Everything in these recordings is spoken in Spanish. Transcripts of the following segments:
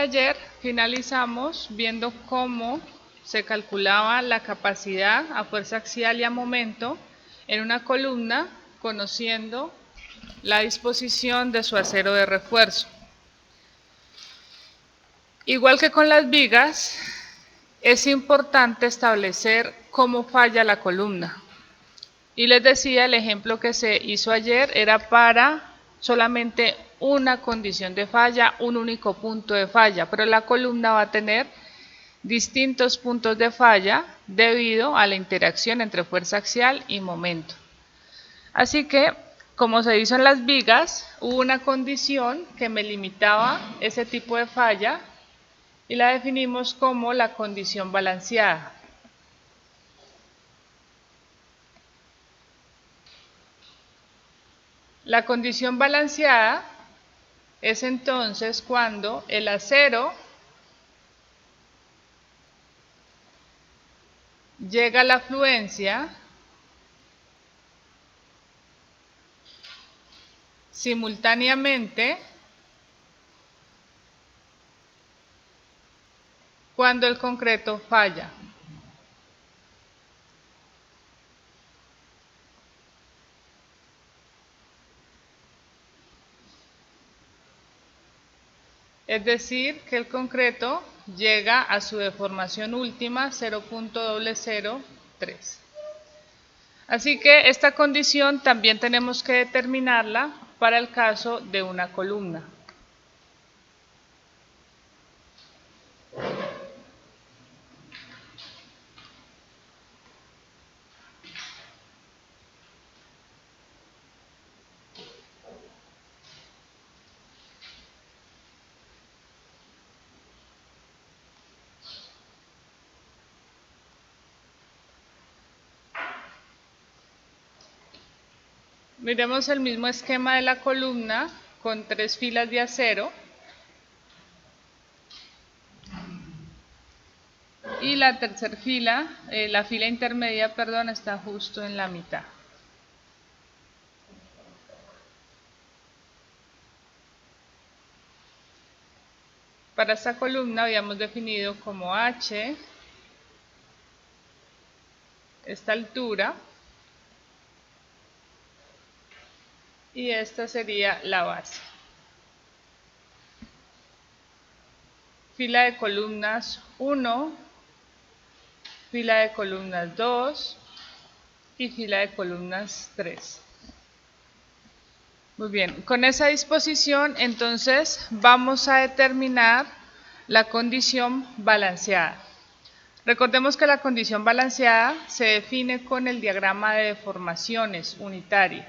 Ayer finalizamos viendo cómo se calculaba la capacidad a fuerza axial y a momento en una columna conociendo la disposición de su acero de refuerzo. Igual que con las vigas, es importante establecer cómo falla la columna. Y les decía, el ejemplo que se hizo ayer era para solamente una condición de falla, un único punto de falla, pero la columna va a tener distintos puntos de falla debido a la interacción entre fuerza axial y momento. Así que, como se hizo en las vigas, hubo una condición que me limitaba ese tipo de falla y la definimos como la condición balanceada. La condición balanceada es entonces cuando el acero llega a la fluencia simultáneamente cuando el concreto falla. Es decir, que el concreto llega a su deformación última 0.003. Así que esta condición también tenemos que determinarla para el caso de una columna. Miremos el mismo esquema de la columna con 3 filas de acero y la tercera fila, la fila intermedia, perdón, está justo en la mitad. Para esta columna habíamos definido como H esta altura y esta sería la base. Fila de columnas 1, fila de columnas 2 y fila de columnas 3. Muy bien, con esa disposición entonces vamos a determinar la condición balanceada. Recordemos que la condición balanceada se define con el diagrama de deformaciones unitario.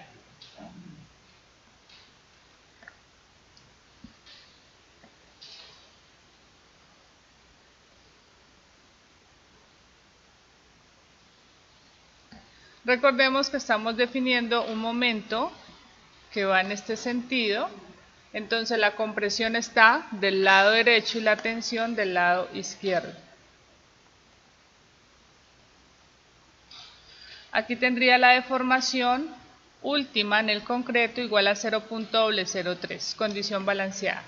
Recordemos que estamos definiendo un momento que va en este sentido, entonces la compresión está del lado derecho y la tensión del lado izquierdo. Aquí tendría la deformación última en el concreto igual a 0.003, condición balanceada.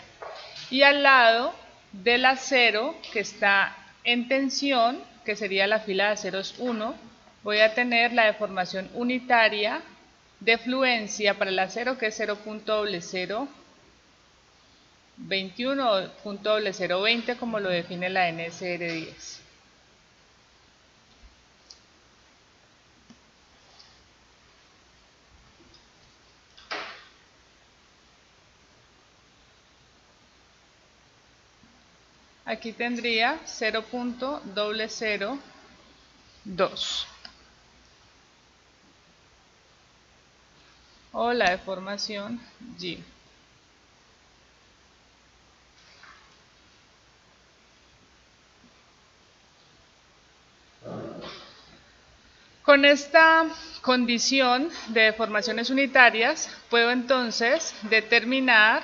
Y al lado del acero que está en tensión, que sería la fila de aceros 1, voy a tener la deformación unitaria de fluencia para el acero que es 0.021 o 0.020 como lo define la NSR 10. Aquí tendría 0.002 o la deformación G. Con esta condición de deformaciones unitarias puedo entonces determinar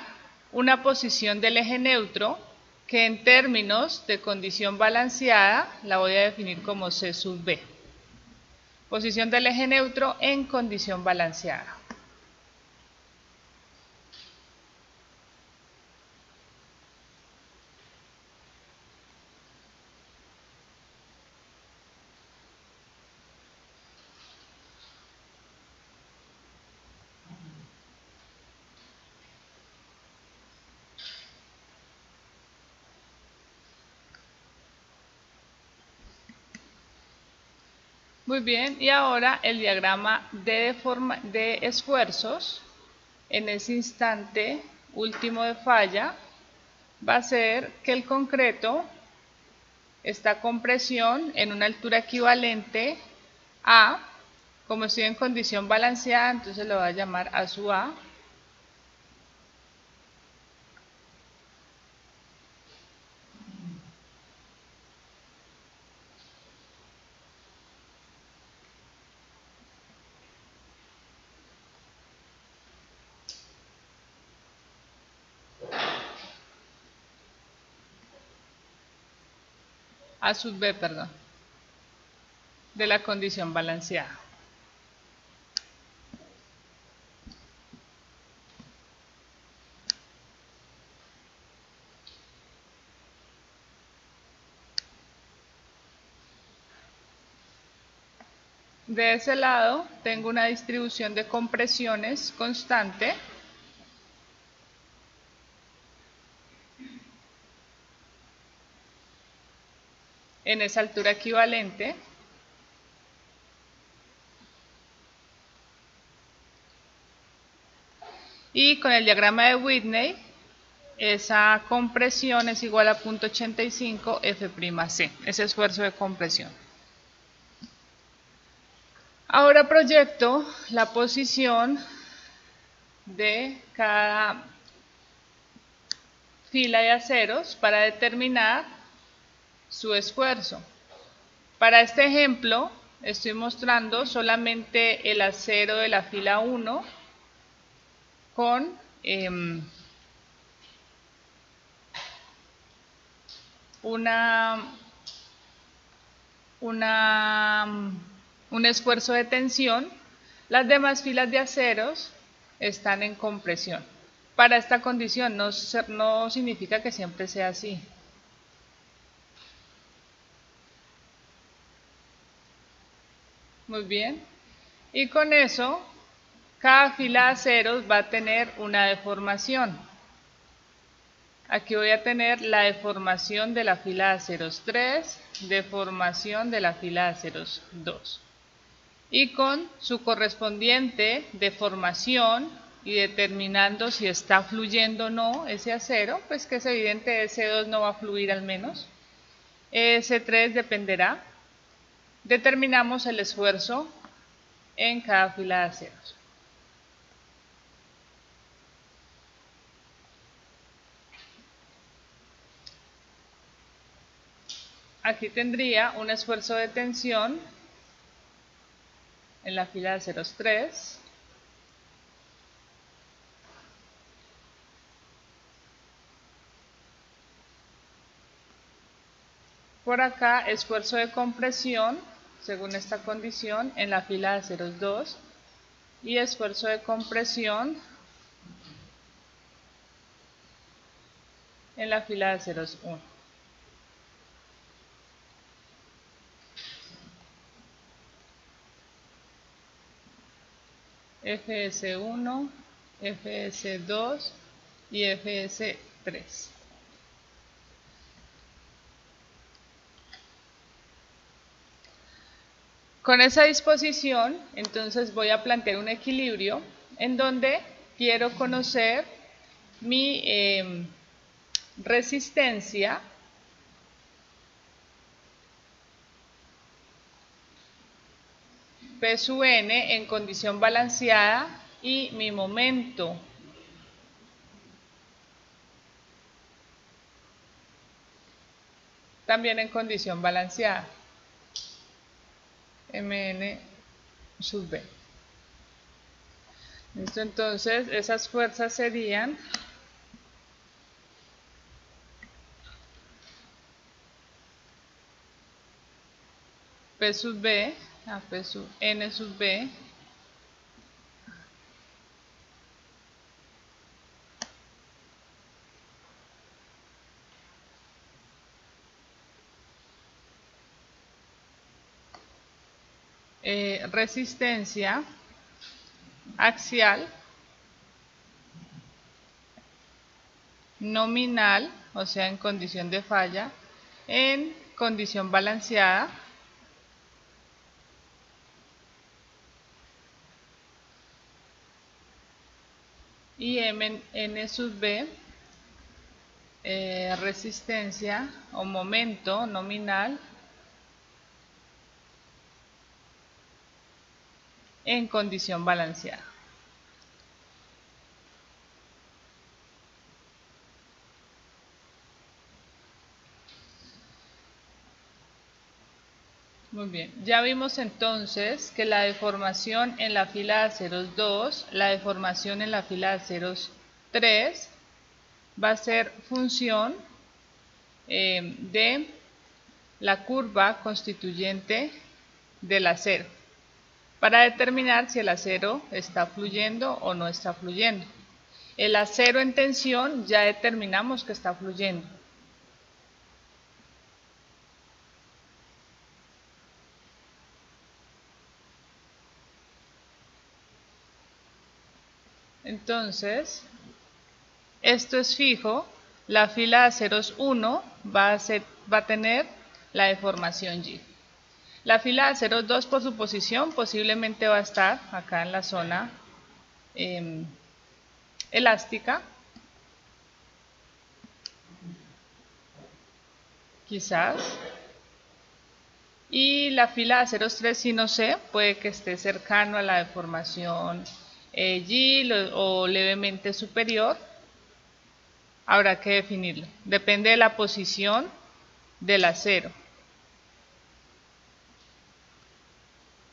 una posición del eje neutro que en términos de condición balanceada la voy a definir como C sub B. Posición del eje neutro en condición balanceada. Muy bien, y ahora el diagrama de esfuerzos en ese instante último de falla va a ser que el concreto está con presión en una altura equivalente a, como estoy en condición balanceada, entonces lo voy a llamar A sub A. A sub B, perdón, de la condición balanceada. De ese lado tengo una distribución de compresiones constante en esa altura equivalente. Y con el diagrama de Whitney, esa compresión es igual a 0.85 F'C, ese esfuerzo de compresión. Ahora proyecto la posición de cada fila de aceros para determinar su esfuerzo. Para este ejemplo estoy mostrando solamente el acero de la fila 1 con un esfuerzo de tensión. Las demás filas de aceros están en compresión. Para esta condición no significa que siempre sea así. Muy bien. Y con eso, cada fila de aceros va a tener una deformación. Aquí voy a tener la deformación de la fila de aceros 3, deformación de la fila de aceros 2. Y con su correspondiente deformación y determinando si está fluyendo o no ese acero, pues que es evidente ese 2 no va a fluir al menos. Ese 3 dependerá. Determinamos el esfuerzo en cada fila de aceros. Aquí tendría un esfuerzo de tensión en la fila de aceros 3. Por acá, esfuerzo de compresión, según esta condición, en la fila de aceros 2. Y esfuerzo de compresión en la fila de aceros 1. FS1, FS2 y FS3. Con esa disposición, entonces voy a plantear un equilibrio en donde quiero conocer mi resistencia P sub n en condición balanceada y mi momento también en condición balanceada, Mn sub B. ¿Listo? Entonces esas fuerzas serían P sub B a P sub N sub B resistencia axial nominal, o sea en condición de falla, en condición balanceada y N sub B, resistencia o momento nominal en condición balanceada. Muy bien, ya vimos entonces que la deformación en la fila de aceros 2, la deformación en la fila de aceros 3 va a ser función de la curva constituyente del acero para determinar si el acero está fluyendo o no está fluyendo. El acero en tensión ya determinamos que está fluyendo. Entonces, esto es fijo, la fila de aceros 1 va a tener la deformación Y. La fila de aceros 2 por su posición posiblemente va a estar acá en la zona elástica, quizás. Y la fila de aceros 3, si no sé, puede que esté cercano a la deformación Y o levemente superior. Habrá que definirlo. Depende de la posición del acero.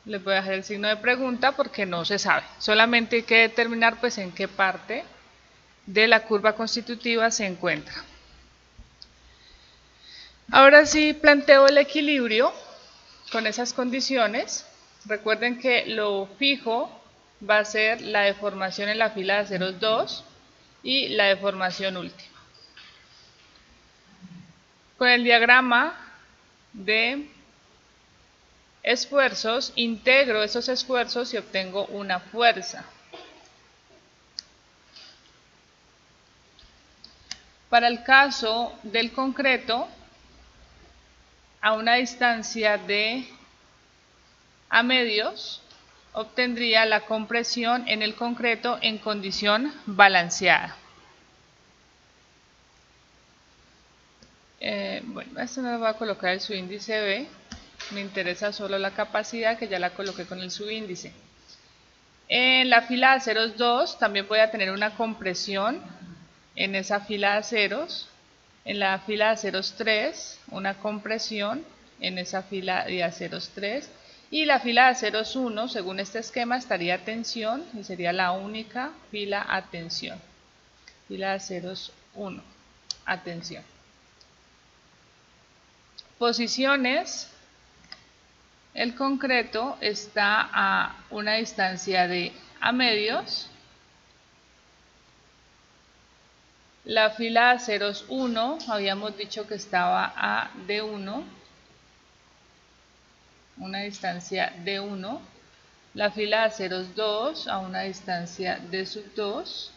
Les voy a dejar el signo de pregunta porque no se sabe. Solamente hay que determinar pues en qué parte de la curva constitutiva se encuentra. Ahora sí planteo el equilibrio con esas condiciones. Recuerden que lo fijo va a ser la deformación en la fila de aceros 2 y la deformación última. Con el diagrama de esfuerzos, integro esos esfuerzos y obtengo una fuerza. Para el caso del concreto, a una distancia de A medios, obtendría la compresión en el concreto en condición balanceada. Bueno, esto no lo voy a colocar el subíndice B, me interesa solo la capacidad que ya la coloqué con el subíndice. En la fila de aceros 2 también voy a tener una compresión en esa fila de aceros. En la fila de aceros 3, una compresión en esa fila de aceros 3. Y la fila de aceros 1, según este esquema, estaría a tensión y sería la única fila a tensión. Fila de aceros 1, a tensión. Posiciones. El concreto está a una distancia de A medios. La fila de aceros 1, habíamos dicho que estaba a D1, una distancia D1. La fila de aceros 2 a una distancia D sub 2,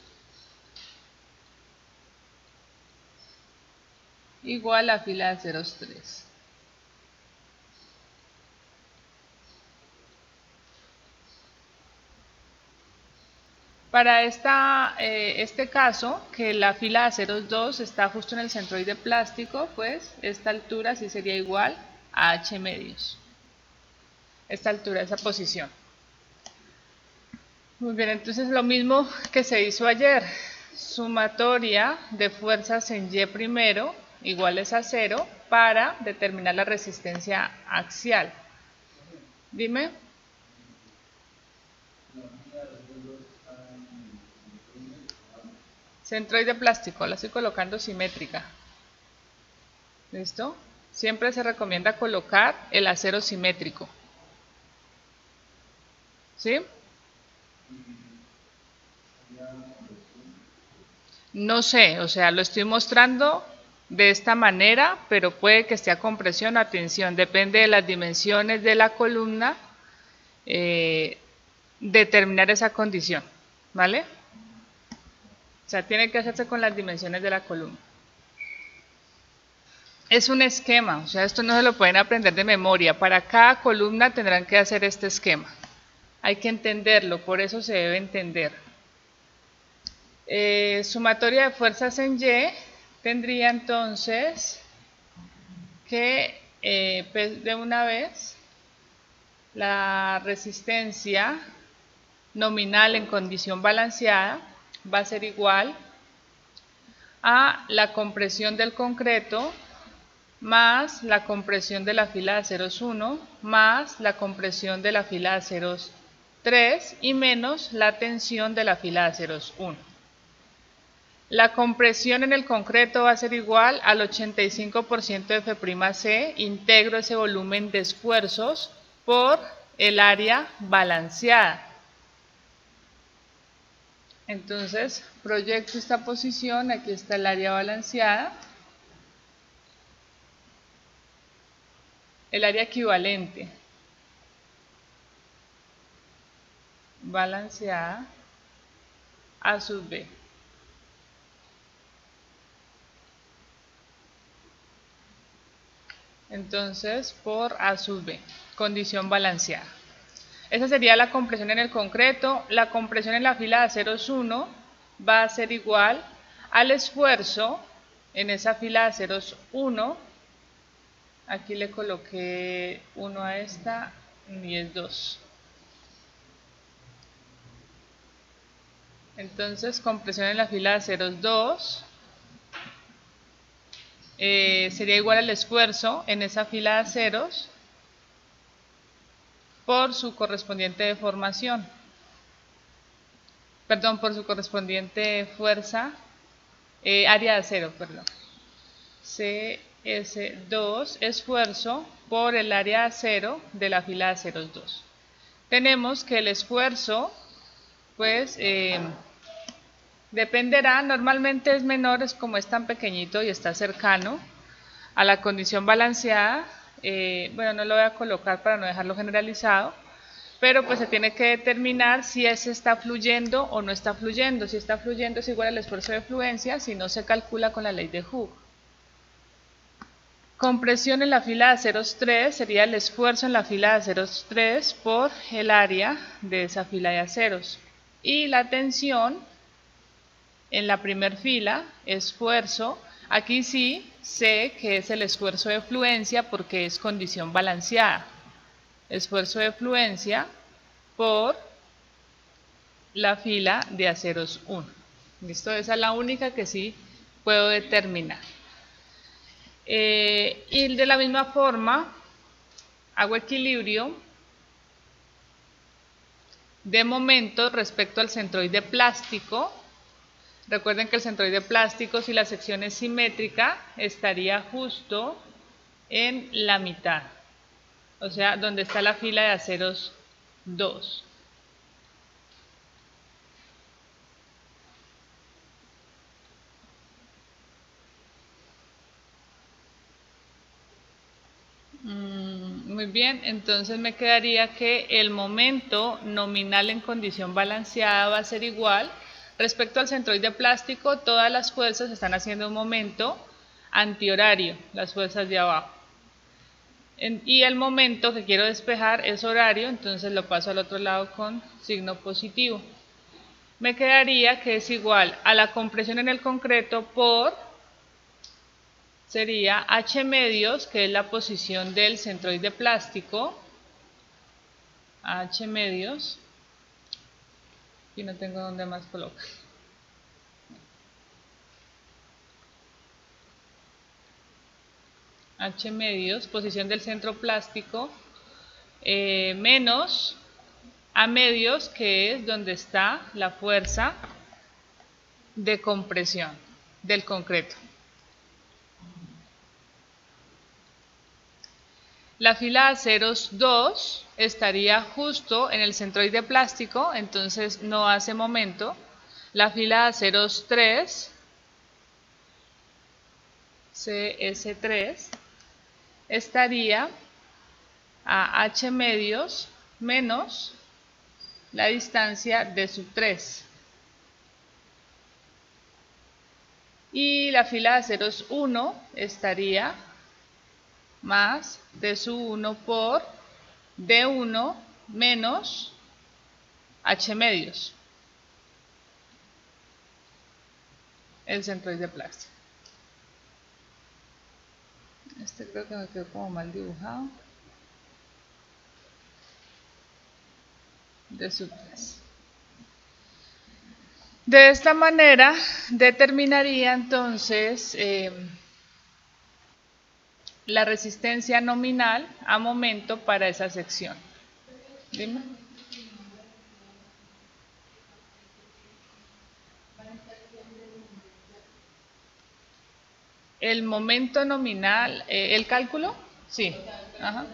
igual a fila de aceros 3. Para este caso, que la fila de aceros 2 está justo en el centroide plástico, pues esta altura sí sería igual a H medios. Esta altura, esa posición. Muy bien, entonces lo mismo que se hizo ayer. Sumatoria de fuerzas en Y primero iguales a 0 para determinar la resistencia axial. Dime. Centroide plástico, la estoy colocando simétrica. ¿Listo? Siempre se recomienda colocar el acero simétrico. ¿Sí? No sé, o sea, lo estoy mostrando de esta manera, pero puede que esté a compresión o a tensión. Depende de las dimensiones de la columna, determinar esa condición. ¿Vale? O sea, tiene que hacerse con las dimensiones de la columna. Es un esquema, o sea, esto no se lo pueden aprender de memoria. Para cada columna tendrán que hacer este esquema. Hay que entenderlo, por eso se debe entender. Sumatoria de fuerzas en Y tendría entonces que de una vez la resistencia nominal en condición balanceada va a ser igual a la compresión del concreto más la compresión de la fila de aceros 1 más la compresión de la fila de aceros 3 y menos la tensión de la fila de aceros 1. La compresión en el concreto va a ser igual al 85% de F'C, integro ese volumen de esfuerzos por el área balanceada. Entonces, proyecto esta posición, aquí está el área balanceada, el área equivalente, balanceada, A sub B. Entonces, por A sub B, condición balanceada. Esa sería la compresión en el concreto. La compresión en la fila de aceros 1 va a ser igual al esfuerzo en esa fila de aceros 1. Aquí le coloqué 1 a esta y es 2. Entonces, compresión en la fila de aceros 2 sería igual al esfuerzo en esa fila de aceros por su correspondiente deformación. Perdón, por su correspondiente fuerza, área de acero, perdón. CS2 esfuerzo por el área de acero de la fila de aceros 2. Tenemos que el esfuerzo, pues, dependerá, normalmente es menor, es como es tan pequeñito y está cercano a la condición balanceada. Bueno, no lo voy a colocar para no dejarlo generalizado, pero pues se tiene que determinar si ese está fluyendo o no está fluyendo. Si está fluyendo es igual al esfuerzo de fluencia, si no se calcula con la ley de Hooke. Compresión en la fila de aceros 3 sería el esfuerzo en la fila de aceros 3 por el área de esa fila de aceros. Y la tensión en la primera fila, esfuerzo, aquí sí sé que es el esfuerzo de fluencia porque es condición balanceada. Esfuerzo de fluencia por la fila de aceros 1. ¿Listo? Esa es la única que sí puedo determinar. Y de la misma forma hago equilibrio de momento respecto al centroide plástico. Recuerden que el centroide plástico, si la sección es simétrica, estaría justo en la mitad, o sea, donde está la fila de aceros 2. Muy bien, entonces me quedaría que el momento nominal en condición balanceada va a ser igual. Respecto al centroide plástico, todas las fuerzas están haciendo un momento antihorario, las fuerzas de abajo. Y el momento que quiero despejar es horario, entonces lo paso al otro lado con signo positivo. Me quedaría que es igual a la compresión en el concreto por, sería H medios, que es la posición del centroide plástico, H medios, y no tengo dónde más colocar. H medios, posición del centro plástico, menos A medios, que es donde está la fuerza de compresión del concreto. La fila de aceros 2 estaría justo en el centroide plástico, entonces no hace momento. La fila de aceros 3, CS3, estaría a H medios menos la distancia D sub 3. Y la fila de aceros 1 estaría más D sub 1 por D1 menos H medios. el centroide plástico. Este creo que me quedó como mal dibujado. De su 3. De esta manera determinaría entonces la resistencia nominal a momento para esa sección. Dime. El momento nominal, ¿el cálculo? Sí. Ajá.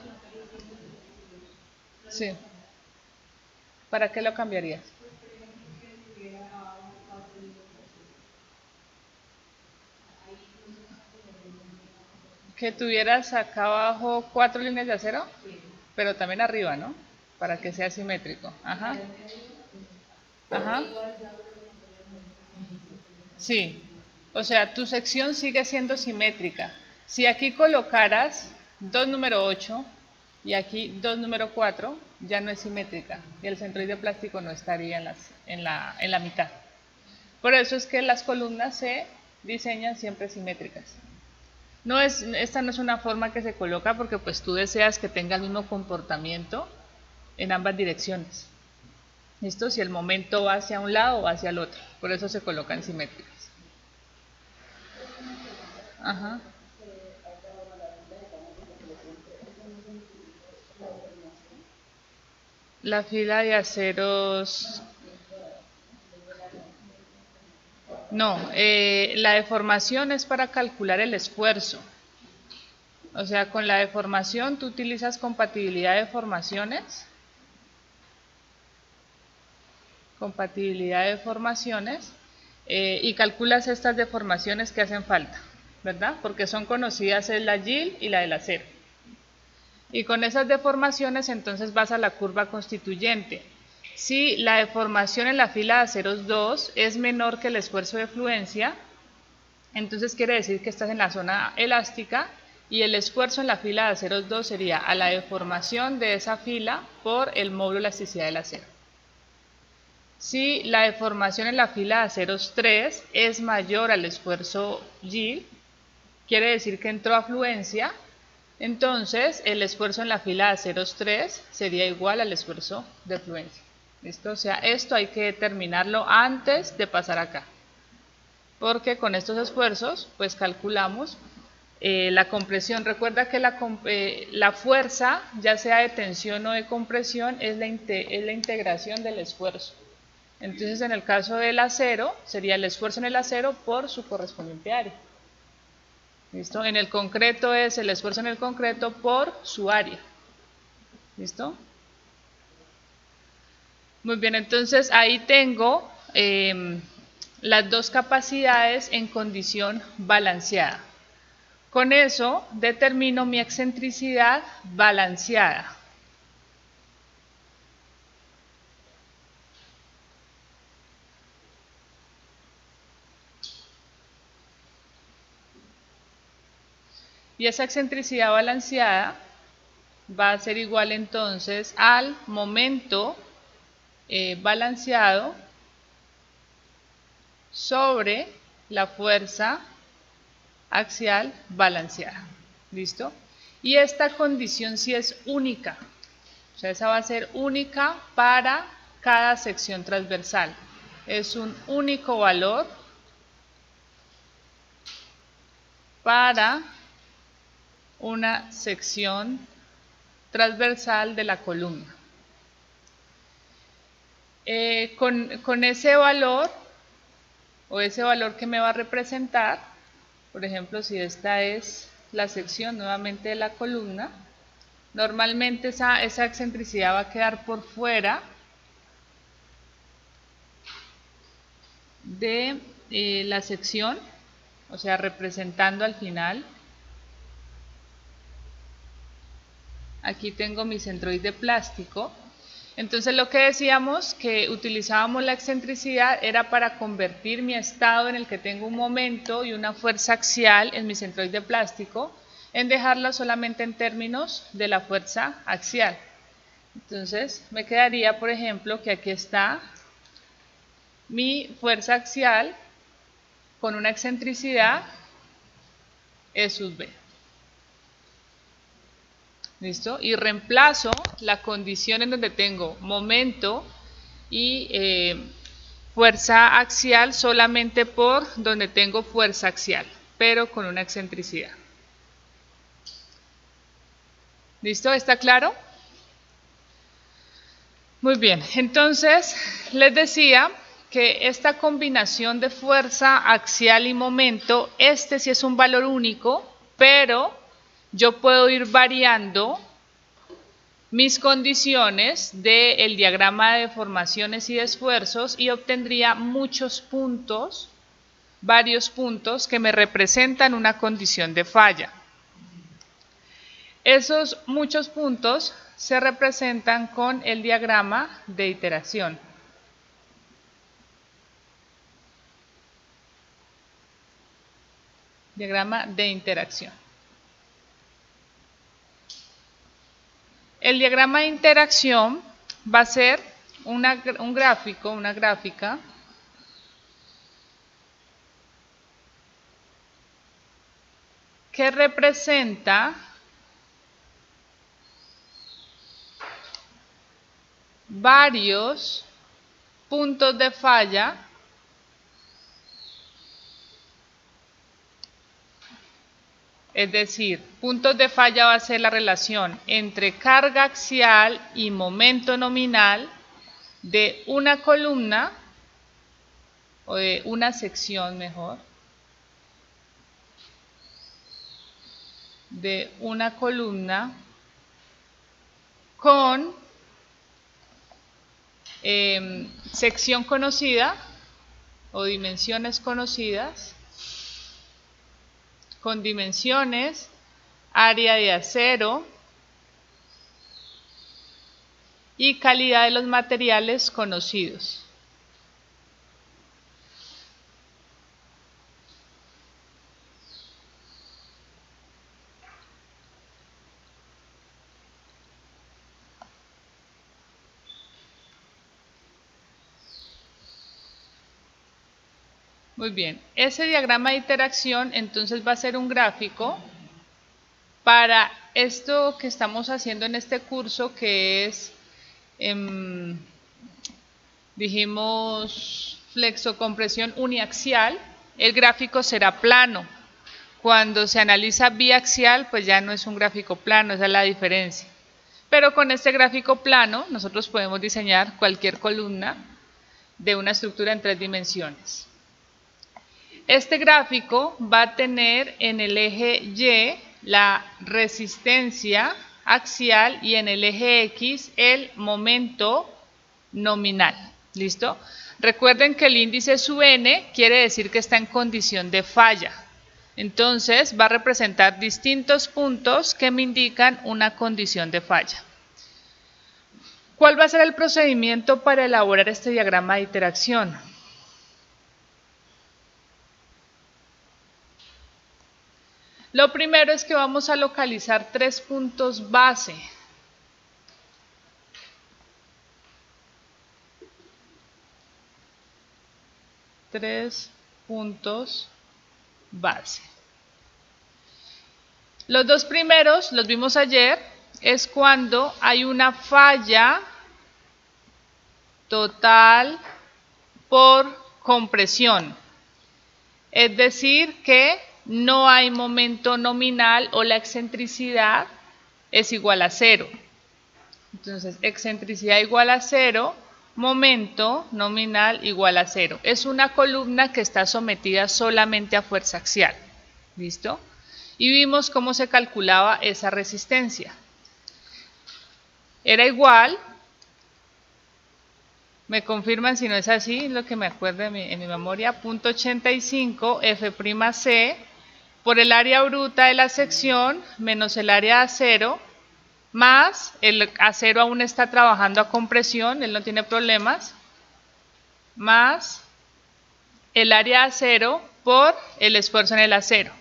Sí. ¿Para qué lo cambiarías? Que tuvieras acá abajo 4 líneas de acero, pero también arriba, ¿no? Para que sea simétrico. Ajá. Ajá. Sí. O sea, tu sección sigue siendo simétrica. Si aquí colocaras 2 número 8 y aquí 2 número 4, ya no es simétrica y el centroide plástico no estaría en la mitad. Por eso es que las columnas se diseñan siempre simétricas. Esta no es una forma que se coloca porque pues tú deseas que tenga el mismo comportamiento en ambas direcciones. ¿Listo? Si el momento va hacia un lado o hacia el otro. Por eso se colocan simétricas. Ajá. La fila de aceros. No, la deformación es para calcular el esfuerzo. O sea, con la deformación tú utilizas compatibilidad de formaciones. Y calculas estas deformaciones que hacen falta, ¿verdad? Porque son conocidas, es la YIL y la del acero. Y con esas deformaciones entonces vas a la curva constituyente. Si la deformación en la fila de aceros 2 es menor que el esfuerzo de fluencia, entonces quiere decir que estás en la zona elástica y el esfuerzo en la fila de aceros 2 sería a la deformación de esa fila por el módulo de elasticidad del acero. Si la deformación en la fila de aceros 3 es mayor al esfuerzo Y, quiere decir que entró a fluencia, entonces el esfuerzo en la fila de aceros 3 sería igual al esfuerzo de fluencia. ¿Listo? O sea, esto hay que determinarlo antes de pasar acá. Porque con estos esfuerzos, pues calculamos la compresión. Recuerda que la fuerza, ya sea de tensión o de compresión, es la integración del esfuerzo. Entonces, en el caso del acero, sería el esfuerzo en el acero por su correspondiente área. ¿Listo? En el concreto es el esfuerzo en el concreto por su área. ¿Listo? Muy bien, entonces ahí tengo las dos capacidades en condición balanceada. Con eso determino mi excentricidad balanceada. Y esa excentricidad balanceada va a ser igual entonces al momento balanceado sobre la fuerza axial balanceada. ¿Listo? Y esta condición sí es única. O sea, esa va a ser única para cada sección transversal. Es un único valor para una sección transversal de la columna. Con ese valor, o ese valor que me va a representar, por ejemplo, si esta es la sección nuevamente de la columna, normalmente esa excentricidad va a quedar por fuera de la sección, o sea, representando al final. Aquí tengo mi centroide plástico. Entonces lo que decíamos que utilizábamos la excentricidad era para convertir mi estado en el que tengo un momento y una fuerza axial en mi centroide plástico en dejarla solamente en términos de la fuerza axial. Entonces me quedaría, por ejemplo, que aquí está mi fuerza axial con una excentricidad E sub B. ¿Listo? Y reemplazo la condición en donde tengo momento y fuerza axial solamente por donde tengo fuerza axial, pero con una excentricidad. ¿Listo? ¿Está claro? Muy bien, entonces les decía que esta combinación de fuerza axial y momento, este sí es un valor único, pero yo puedo ir variando mis condiciones del diagrama de deformaciones y de esfuerzos y obtendría muchos puntos, varios puntos que me representan una condición de falla. Esos muchos puntos se representan con el diagrama de iteración. Diagrama de interacción. El diagrama de interacción va a ser un gráfico, una gráfica que representa varios puntos de falla es decir, puntos de falla va a ser la relación entre carga axial y momento nominal de una columna o de una sección mejor de una columna con sección conocida o dimensiones conocidas, con dimensiones, área de acero y calidad de los materiales conocidos. Muy bien, ese diagrama de interacción entonces va a ser un gráfico para esto que estamos haciendo en este curso, que es, dijimos, flexocompresión uniaxial. El gráfico será plano. Cuando se analiza biaxial, pues ya no es un gráfico plano, esa es la diferencia. Pero con este gráfico plano, nosotros podemos diseñar cualquier columna de una estructura en 3 dimensiones. Este gráfico va a tener en el eje Y la resistencia axial y en el eje X el momento nominal. ¿Listo? Recuerden que el índice sub n quiere decir que está en condición de falla. Entonces va a representar distintos puntos que me indican una condición de falla. ¿Cuál va a ser el procedimiento para elaborar este diagrama de interacción? Lo primero es que vamos a localizar 3 puntos base. Tres puntos base. Los 2 primeros, los vimos ayer, es cuando hay una falla total por compresión. Es decir, que no hay momento nominal o la excentricidad es igual a 0. Entonces, excentricidad igual a 0, momento nominal igual a 0. Es una columna que está sometida solamente a fuerza axial. ¿Listo? Y vimos cómo se calculaba esa resistencia. Era igual, me confirman si no es así, lo que me acuerdo en mi memoria, 0.85 F'C por el área bruta de la sección menos el área de acero, más el acero aún está trabajando a compresión, él no tiene problemas, más el área de acero por el esfuerzo en el acero.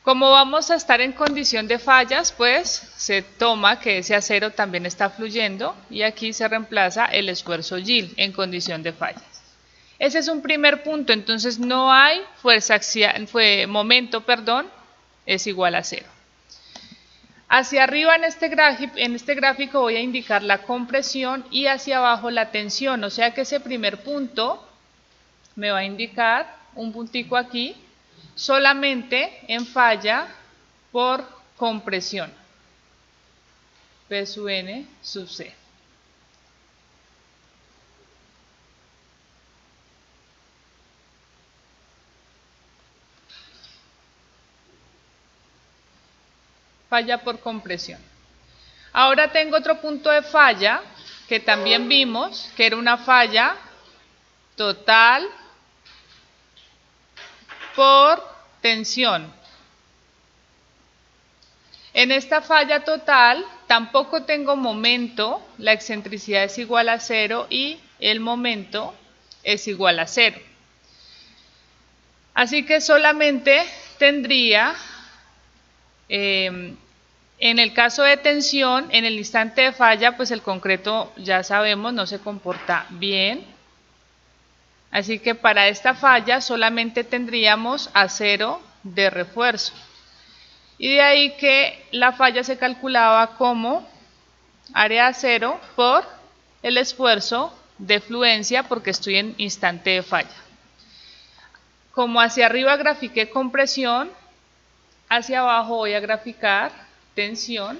Como vamos a estar en condición de fallas, pues se toma que ese acero también está fluyendo y aquí se reemplaza el esfuerzo YIL en condición de fallas. Ese es un primer punto, entonces no hay fuerza axial, momento, es igual a 0. Hacia arriba en este gráfico voy a indicar la compresión y hacia abajo la tensión, o sea que ese primer punto me va a indicar un puntico aquí solamente en falla por compresión, P sub N sub C. Falla por compresión. Ahora tengo otro punto de falla que también vimos, que era una falla total por tensión. En esta falla total tampoco tengo momento, la excentricidad es igual a 0 y el momento es igual a 0. Así que solamente tendría, en el caso de tensión, en el instante de falla, pues el concreto ya sabemos no se comporta bien. Así que para esta falla solamente tendríamos acero de refuerzo. Y de ahí que la falla se calculaba como área de acero por el esfuerzo de fluencia porque estoy en instante de falla. Como hacia arriba grafiqué compresión, hacia abajo voy a graficar tensión.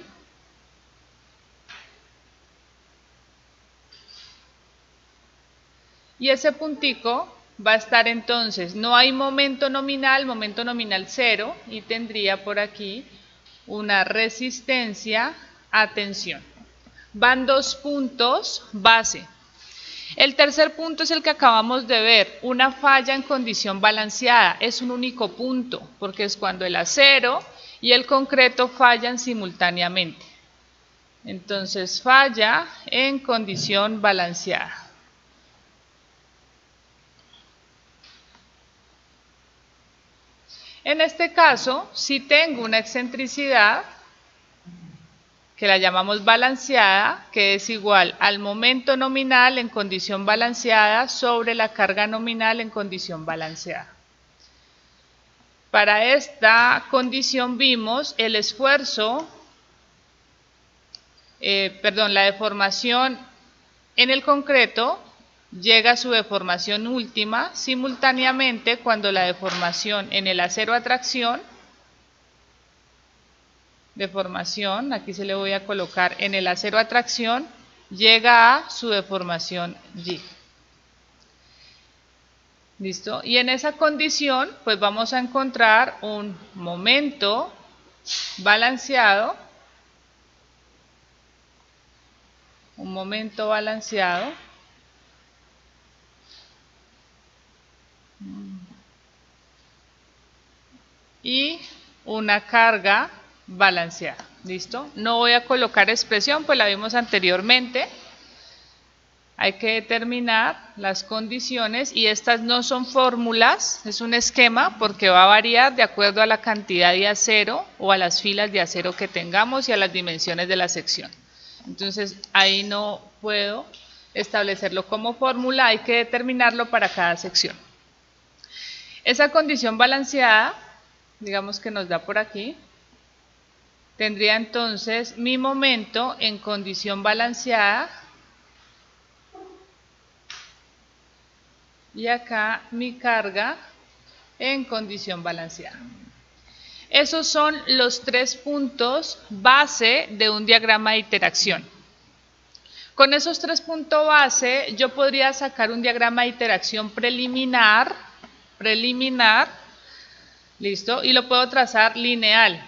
Y ese puntico va a estar entonces, no hay momento nominal 0, y tendría por aquí una resistencia a tensión. Van dos puntos base. El tercer punto es el que acabamos de ver, una falla en condición balanceada. Es un único punto, porque es cuando el acero y el concreto fallan simultáneamente. Entonces, falla en condición balanceada. En este caso, si tengo una excentricidad, que la llamamos balanceada, que es igual al momento nominal en condición balanceada sobre la carga nominal en condición balanceada. Para esta condición vimos el esfuerzo, la deformación en el concreto llega a su deformación última simultáneamente cuando la deformación en el acero a tracción, deformación, aquí se le voy a colocar en el acero a tracción, llega a su deformación Y. ¿Listo? Y en esa condición, pues vamos a encontrar un momento balanceado, y una carga balanceada. ¿Listo? No voy a colocar expresión, pues la vimos anteriormente. Hay que determinar las condiciones y estas no son fórmulas, es un esquema porque va a variar de acuerdo a la cantidad de acero o a las filas de acero que tengamos y a las dimensiones de la sección. Entonces ahí no puedo establecerlo como fórmula, hay que determinarlo para cada sección. Esa condición balanceada, digamos que nos da por aquí, tendría entonces mi momento en condición balanceada y acá mi carga en condición balanceada. Esos son los tres puntos base de un diagrama de interacción. Con esos tres puntos base yo podría sacar un diagrama de interacción preliminar, ¿listo? Y lo puedo trazar lineal.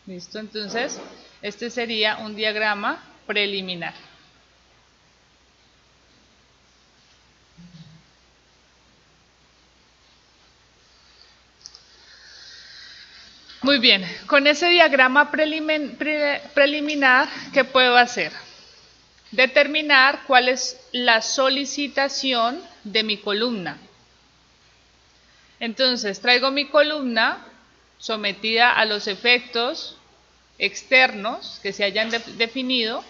¿Listo? Entonces, este sería un diagrama preliminar. Muy bien, con ese diagrama preliminar, ¿qué puedo hacer? Determinar cuál es la solicitación de mi columna. Entonces, traigo mi columna sometida a los efectos externos que se hayan definido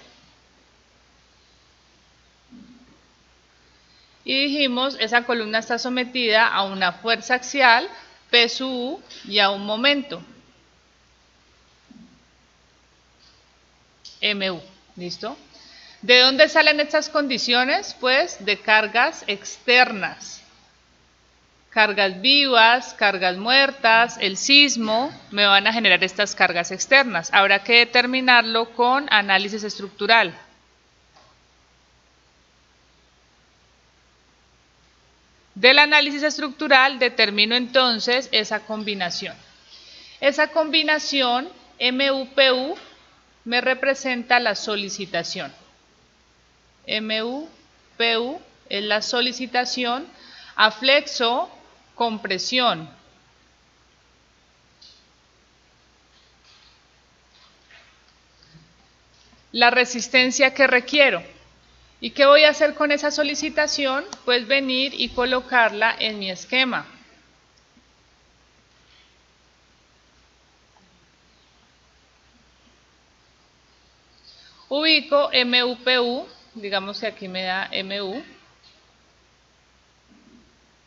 y dijimos esa columna está sometida a una fuerza axial, P sub U, y a un momento, MU. ¿Listo? ¿De dónde salen estas condiciones? Pues de cargas externas. Cargas vivas, cargas muertas, el sismo, me van a generar estas cargas externas. Habrá que determinarlo con análisis estructural. Del análisis estructural determino entonces esa combinación. Esa combinación MU-PU me representa la solicitación. MU-PU es la solicitación a flexo compresión. La resistencia que requiero. ¿Y qué voy a hacer con esa solicitación? Pues venir y colocarla en mi esquema. Ubico MU-PU, digamos que aquí me da MU,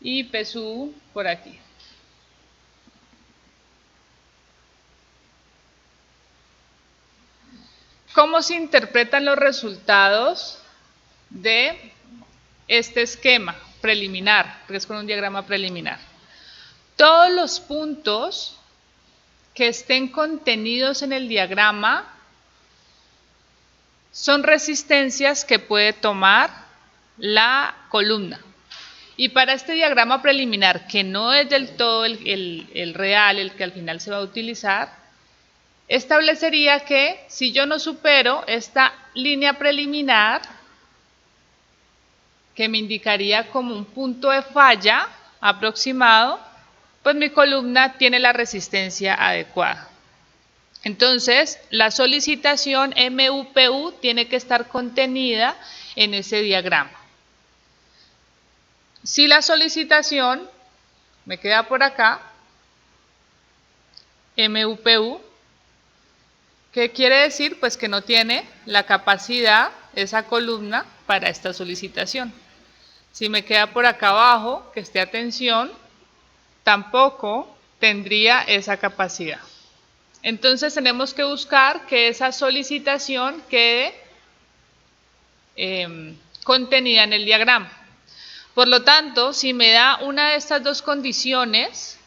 y P sub U por aquí. ¿Cómo se interpretan los resultados de este esquema preliminar? Porque es con un diagrama preliminar. Todos los puntos que estén contenidos en el diagrama son resistencias que puede tomar la columna. Y para este diagrama preliminar, que no es del todo el real, el que al final se va a utilizar, establecería que si yo no supero esta línea preliminar, que me indicaría como un punto de falla aproximado, pues mi columna tiene la resistencia adecuada. Entonces, la solicitación MU-PU tiene que estar contenida en ese diagrama. Si la solicitación me queda por acá, MU-PU, ¿qué quiere decir? Pues que no tiene la capacidad, esa columna, para esta solicitación. Si me queda por acá abajo, que esté a tensión, tampoco tendría esa capacidad. Entonces tenemos que buscar que esa solicitación quede contenida en el diagrama. Por lo tanto, si me da una de estas dos condiciones,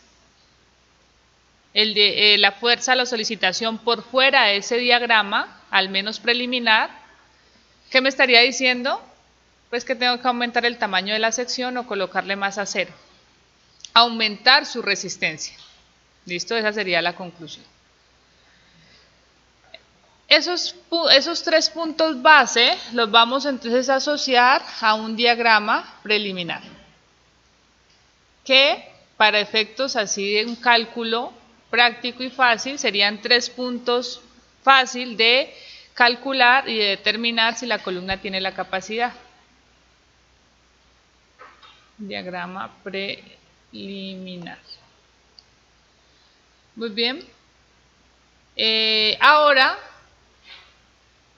la fuerza, la solicitación por fuera de ese diagrama, al menos preliminar, ¿qué me estaría diciendo? Pues que tengo que aumentar el tamaño de la sección o colocarle más acero. Aumentar su resistencia. ¿Listo? Esa sería la conclusión. Esos tres puntos base los vamos entonces a asociar a un diagrama preliminar, que para efectos así de un cálculo práctico y fácil serían 3 puntos fácil de calcular y de determinar si la columna tiene la capacidad. Diagrama preliminar. Muy bien. Ahora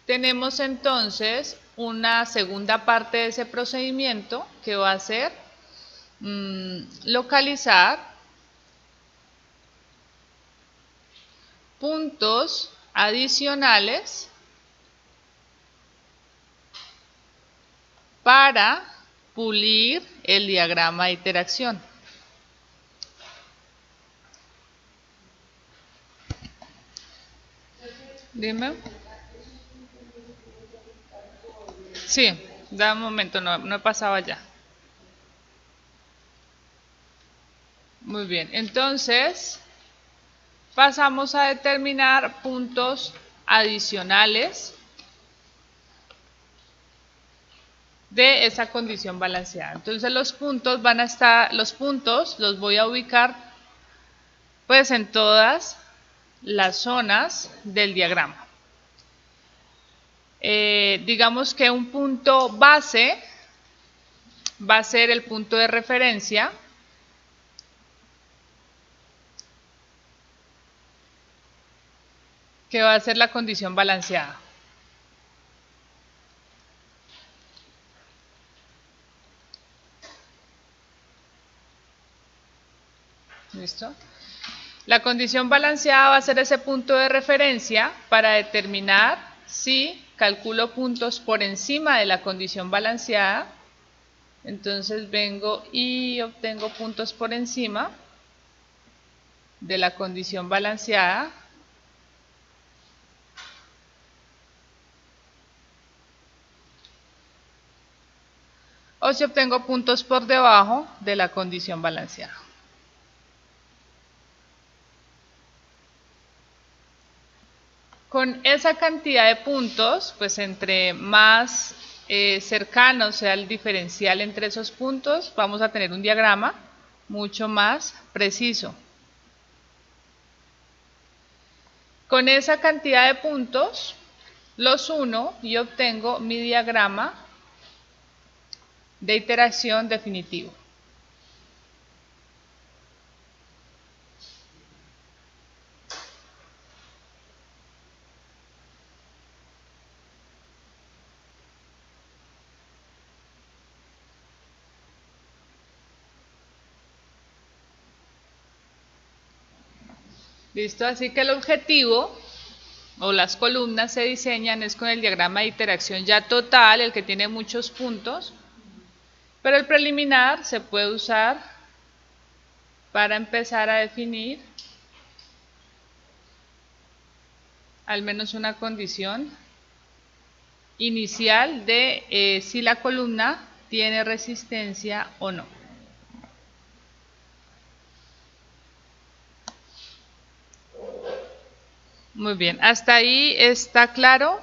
tenemos entonces una segunda parte de ese procedimiento que va a ser localizar puntos adicionales para pulir el diagrama de interacción. Dime. Sí, da un momento, no he pasado allá. Muy bien, entonces pasamos a determinar puntos adicionales de esa condición balanceada. Entonces los puntos los voy a ubicar pues en todas las zonas del diagrama. Digamos que un punto base va a ser el punto de referencia, que va a ser la condición balanceada. ¿Listo? La condición balanceada va a ser ese punto de referencia para determinar si calculo puntos por encima de la condición balanceada. Entonces vengo y obtengo puntos por encima de la condición balanceada. O si obtengo puntos por debajo de la condición balanceada. Con esa cantidad de puntos, pues entre más cercano sea el diferencial entre esos puntos, vamos a tener un diagrama mucho más preciso. Con esa cantidad de puntos, los uno y obtengo mi diagrama de iteración definitivo. ¿Listo? Así que el objetivo o las columnas se diseñan es con el diagrama de interacción ya total, el que tiene muchos puntos, pero el preliminar se puede usar para empezar a definir al menos una condición inicial de si la columna tiene resistencia o no. Muy bien, ¿hasta ahí está claro?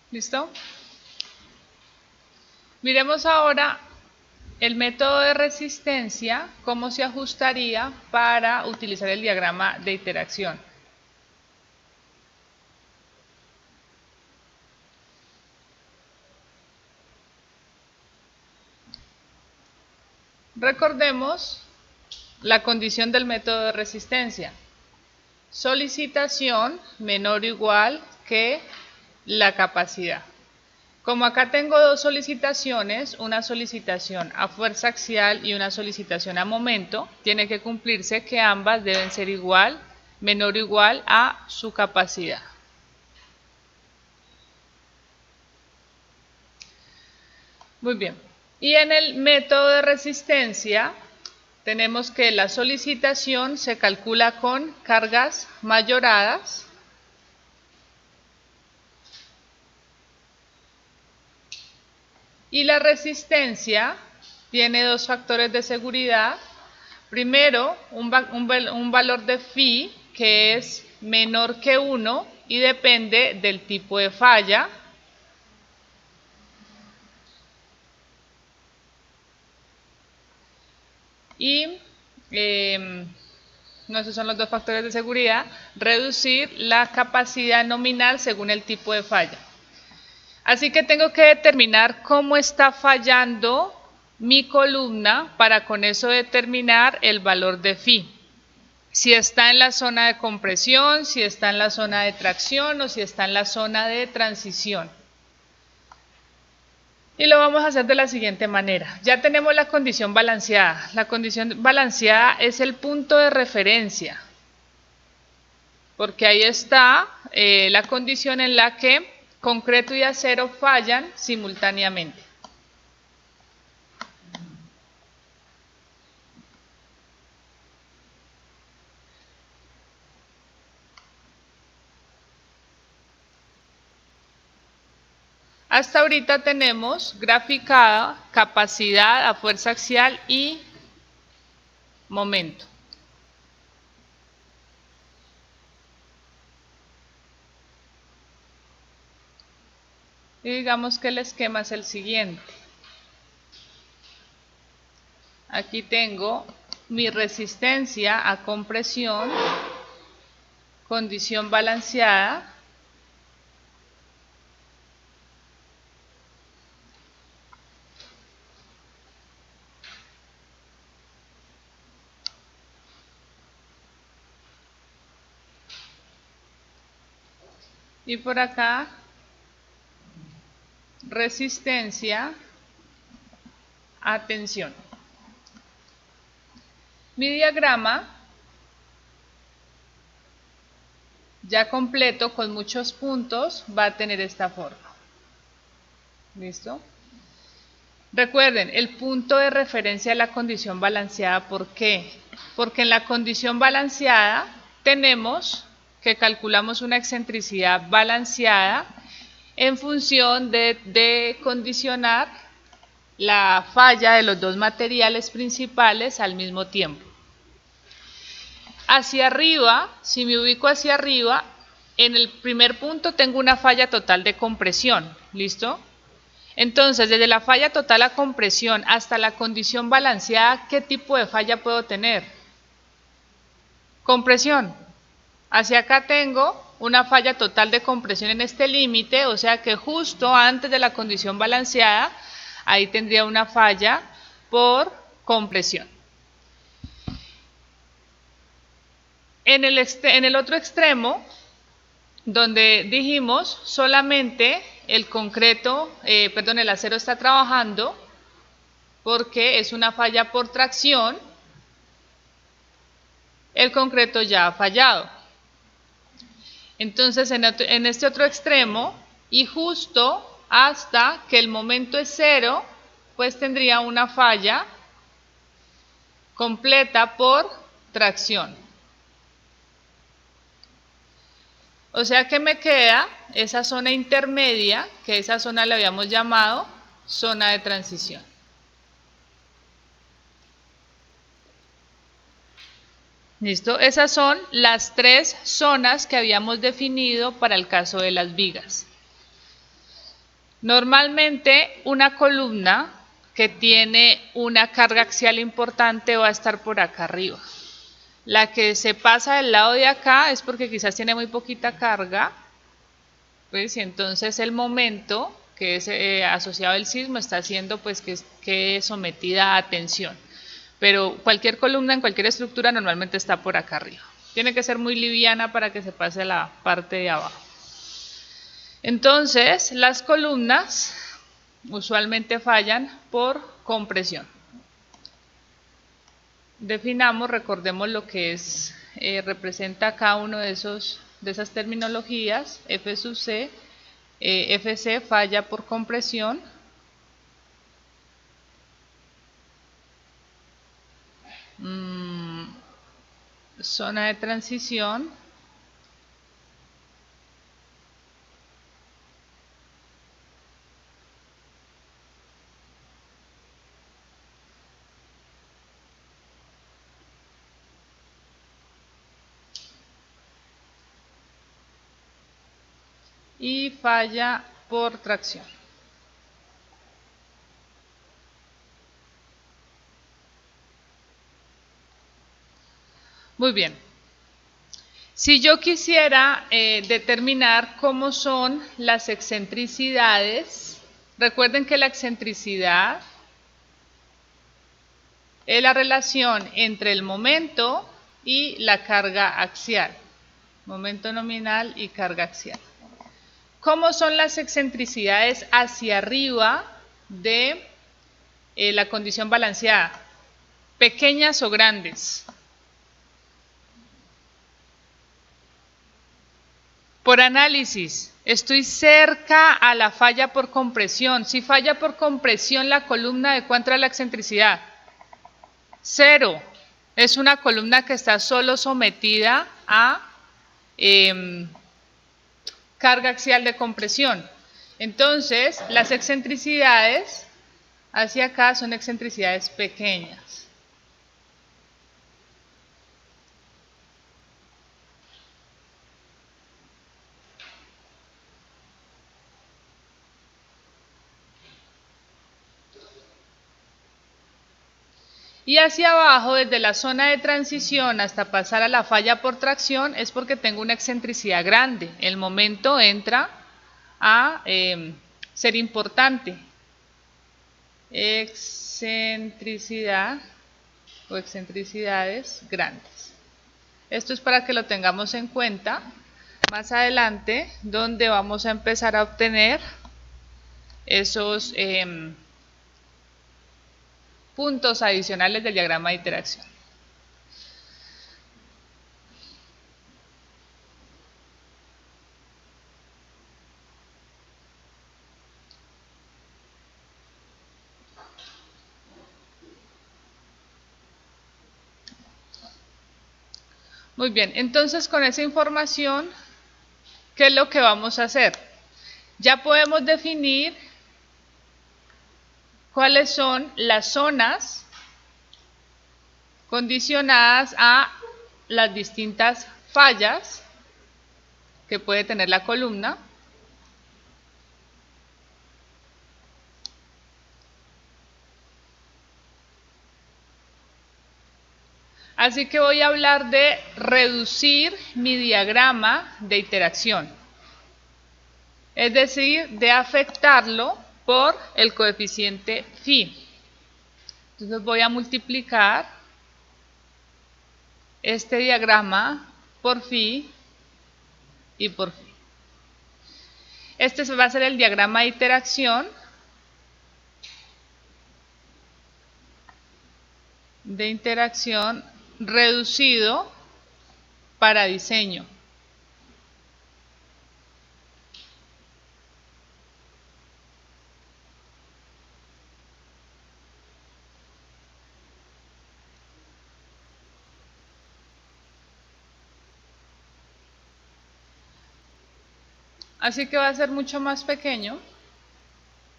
¿Listo? Miremos ahora el método de resistencia, cómo se ajustaría para utilizar el diagrama de interacción. Recordemos la condición del método de resistencia. Solicitación menor o igual que la capacidad. Como acá tengo dos solicitaciones, una solicitación a fuerza axial y una solicitación a momento, tiene que cumplirse que ambas deben ser igual, menor o igual a su capacidad. Muy bien. Y en el método de resistencia tenemos que la solicitación se calcula con cargas mayoradas y la resistencia tiene dos factores de seguridad. Primero, un valor de phi que es menor que 1 y depende del tipo de falla. Y no, esos son los dos factores de seguridad. Reducir la capacidad nominal según el tipo de falla. Así que tengo que determinar cómo está fallando mi columna para con eso determinar el valor de phi. Si está en la zona de compresión, si está en la zona de tracción o si está en la zona de transición. Y lo vamos a hacer de la siguiente manera. Ya tenemos la condición balanceada. La condición balanceada es el punto de referencia. porque ahí está la condición en la que concreto y acero fallan simultáneamente. Hasta ahorita tenemos graficada capacidad a fuerza axial y momento. Y digamos que el esquema es el siguiente. Aquí tengo mi resistencia a compresión, condición balanceada. Y por acá, resistencia a tensión. Mi diagrama, ya completo con muchos puntos, va a tener esta forma. ¿Listo? Recuerden, el punto de referencia es la condición balanceada. ¿Por qué? Porque en la condición balanceada tenemos que calculamos una excentricidad balanceada en función de condicionar la falla de los dos materiales principales al mismo tiempo. Hacia arriba, si me ubico hacia arriba, en el primer punto tengo una falla total de compresión. ¿Listo? Entonces, desde la falla total a compresión hasta la condición balanceada, ¿qué tipo de falla puedo tener? Compresión. Hacia acá tengo una falla total de compresión en este límite, o sea que justo antes de la condición balanceada, ahí tendría una falla por compresión. En el otro extremo, donde dijimos solamente el concreto, el acero está trabajando porque es una falla por tracción, el concreto ya ha fallado. Entonces en este otro extremo y justo hasta que el momento es cero, pues tendría una falla completa por tracción. O sea que me queda esa zona intermedia, que esa zona la habíamos llamado zona de transición. ¿Listo? Esas son las tres zonas que habíamos definido para el caso de las vigas. Normalmente una columna que tiene una carga axial importante va a estar por acá arriba. La que se pasa del lado de acá es porque quizás tiene muy poquita carga, pues, y entonces el momento que es asociado al sismo está haciendo pues que es sometida a tensión. Pero cualquier columna en cualquier estructura normalmente está por acá arriba. Tiene que ser muy liviana para que se pase a la parte de abajo. Entonces, las columnas usualmente fallan por compresión. Definamos, recordemos lo que es, representa cada uno de esas terminologías. F sub C, FC falla por compresión. Zona de transición. Y falla por tracción. Muy bien. Si yo quisiera determinar cómo son las excentricidades, recuerden que la excentricidad es la relación entre el momento y la carga axial. Momento nominal y carga axial. ¿Cómo son las excentricidades hacia arriba de la condición balanceada? ¿Pequeñas o grandes? Por análisis, estoy cerca a la falla por compresión. Si falla por compresión la columna, ¿de cuánto es la excentricidad? 0. Es una columna que está solo sometida a carga axial de compresión. Entonces, las excentricidades hacia acá son excentricidades pequeñas. Y hacia abajo, desde la zona de transición hasta pasar a la falla por tracción, es porque tengo una excentricidad grande. El momento entra a ser importante. Excentricidad o excentricidades grandes. Esto es para que lo tengamos en cuenta más adelante, donde vamos a empezar a obtener esos puntos adicionales del diagrama de interacción. Muy bien, entonces con esa información, ¿qué es lo que vamos a hacer? Ya podemos definir cuáles son las zonas condicionadas a las distintas fallas que puede tener la columna. Así que voy a hablar de reducir mi diagrama de interacción. Es decir, de afectarlo por el coeficiente phi. Entonces voy a multiplicar este diagrama por phi y por phi. Este va a ser el diagrama de interacción reducido para diseño. Así que va a ser mucho más pequeño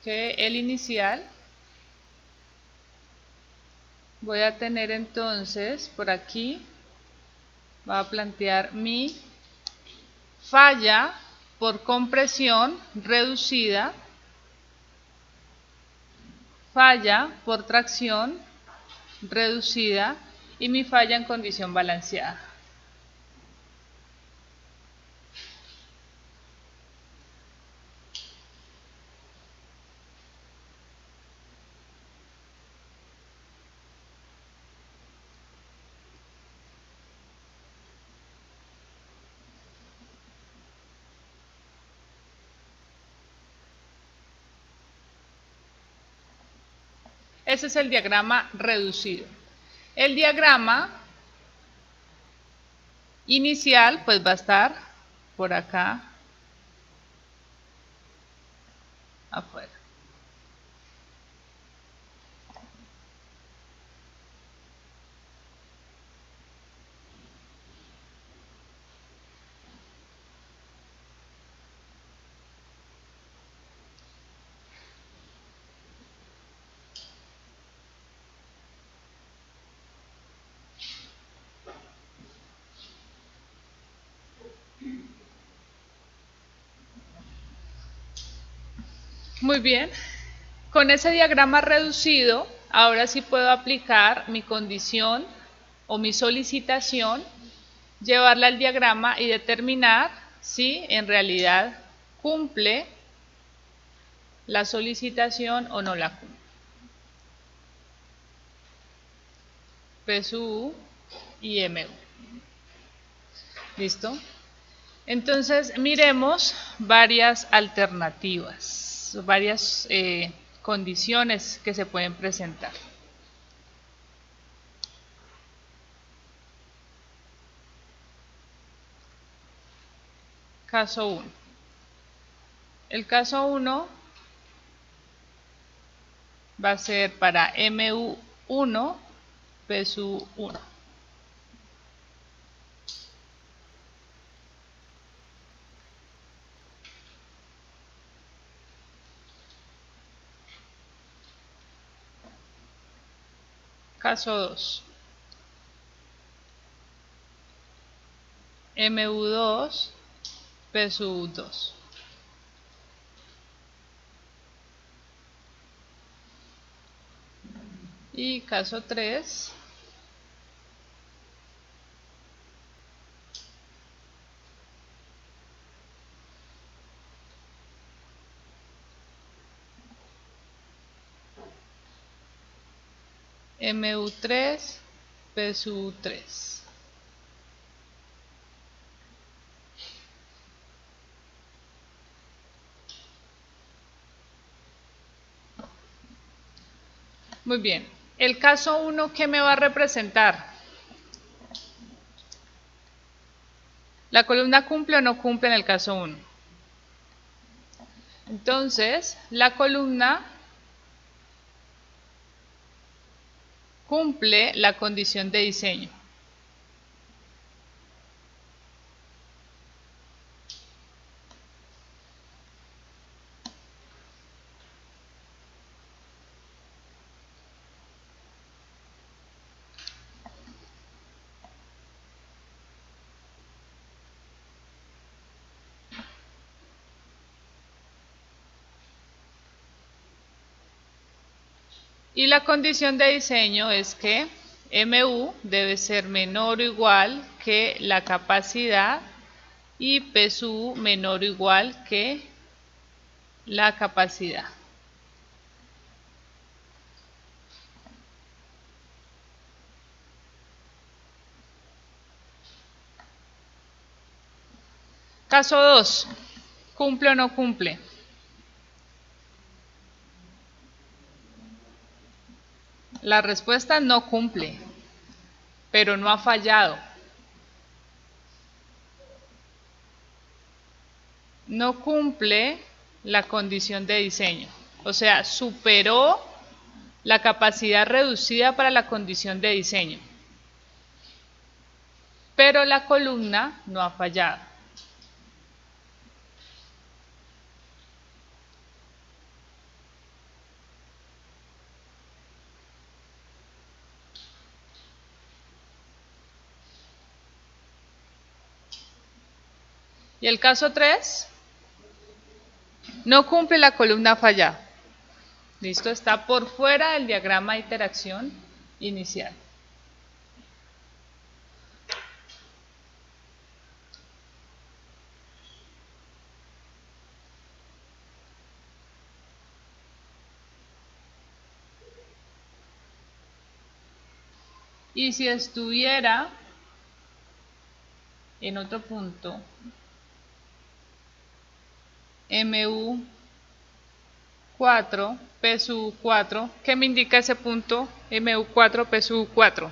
que el inicial. Voy a tener entonces por aquí, voy a plantear mi falla por compresión reducida, falla por tracción reducida y mi falla en condición balanceada. Ese es el diagrama reducido. El diagrama inicial pues va a estar por acá afuera. Muy bien, con ese diagrama reducido, ahora sí puedo aplicar mi condición o mi solicitación, llevarla al diagrama y determinar si en realidad cumple la solicitación o no la cumple. PSU y MU. ¿Listo? Entonces, miremos varias alternativas, varias condiciones que se pueden presentar. Caso 1. El caso 1 va a ser para MU1, PSU1. Caso 2. MU2, PSU2. Y caso 3. MU3, PSU3. Muy bien. El caso 1, ¿qué me va a representar? ¿La columna cumple o no cumple en el caso 1? Entonces, la columna cumple la condición de diseño. Y la condición de diseño es que MU debe ser menor o igual que la capacidad y PSU menor o igual que la capacidad. Caso 2. ¿Cumple o no cumple? La respuesta no cumple, pero no ha fallado. No cumple la condición de diseño. O sea, superó la capacidad reducida para la condición de diseño. Pero la columna no ha fallado. Y el caso 3, no cumple la columna fallada. Listo, está por fuera del diagrama de interacción inicial. Y si estuviera en otro punto, MU4, PSU4, ¿qué me indica ese punto? MU4, PSU4.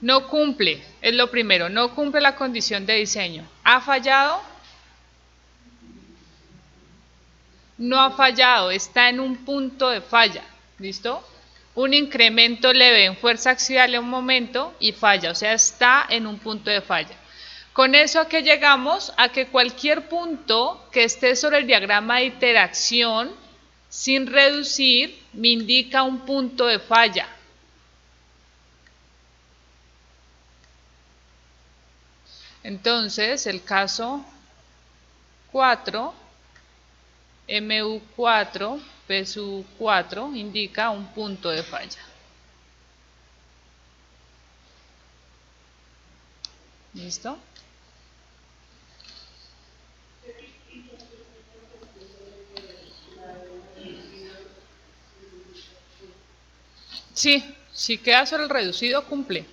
No cumple, es lo primero, no cumple la condición de diseño. ¿Ha fallado? No ha fallado, está en un punto de falla. ¿Listo? Un incremento leve en fuerza axial en un momento y falla, o sea, está en un punto de falla. Con eso, ¿a qué llegamos? A que cualquier punto que esté sobre el diagrama de interacción sin reducir me indica un punto de falla. Entonces, el caso 4, MU4, PSU4 indica un punto de falla. ¿Listo? Sí, si queda sobre el reducido, cumple.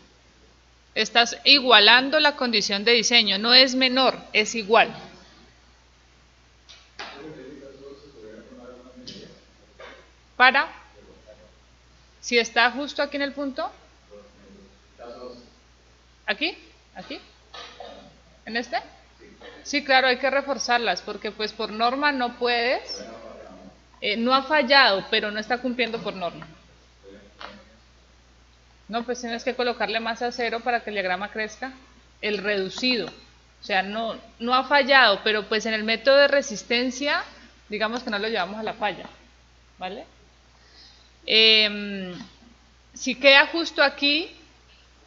Estás igualando la condición de diseño, no es menor, es igual. Para, si está justo aquí en el punto, ¿Aquí? ¿Aquí? ¿En este? Sí, claro, hay que reforzarlas porque pues por norma no puedes. No ha fallado, pero no está cumpliendo por norma. No, pues tienes que colocarle más acero para que el diagrama crezca. El reducido. O sea, no ha fallado, pero pues en el método de resistencia, digamos que no lo llevamos a la falla. ¿Vale? Si queda justo aquí,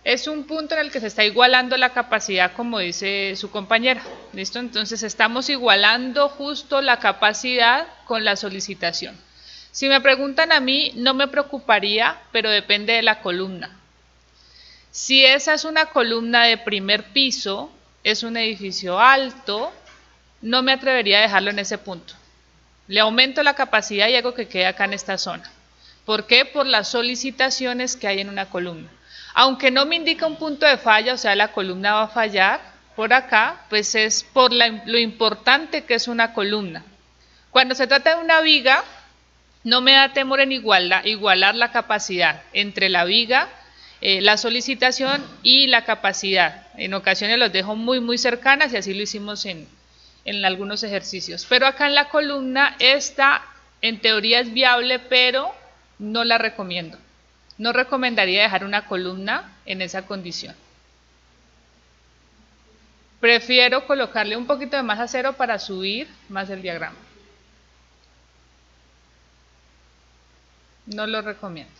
es un punto en el que se está igualando la capacidad, como dice su compañera. ¿Listo? Entonces estamos igualando justo la capacidad con la solicitación. Si me preguntan a mí, no me preocuparía, pero depende de la columna. Si esa es una columna de primer piso, es un edificio alto, no me atrevería a dejarlo en ese punto. Le aumento la capacidad y hago que quede acá en esta zona. ¿Por qué? Por las solicitaciones que hay en una columna. Aunque no me indica un punto de falla, o sea, la columna va a fallar por acá, pues es por lo importante que es una columna. Cuando se trata de una viga, no me da temor en igualar la capacidad entre la viga, la solicitación y la capacidad. En ocasiones los dejo muy cercanas y así lo hicimos en algunos ejercicios. Pero acá en la columna esta en teoría es viable, pero no la recomiendo. No recomendaría dejar una columna en esa condición. Prefiero colocarle un poquito de más acero para subir más el diagrama. No lo recomiendo.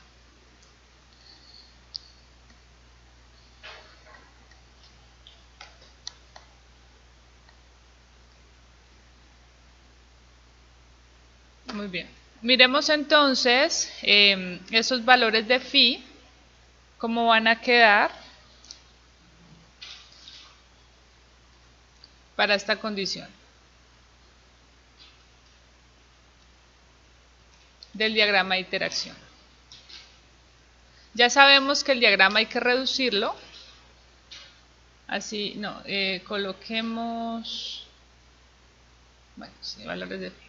Muy bien. Miremos entonces esos valores de phi, cómo van a quedar para esta condición del diagrama de interacción. Ya sabemos que el diagrama hay que reducirlo. Así, no, coloquemos, bueno, sí, valores de phi.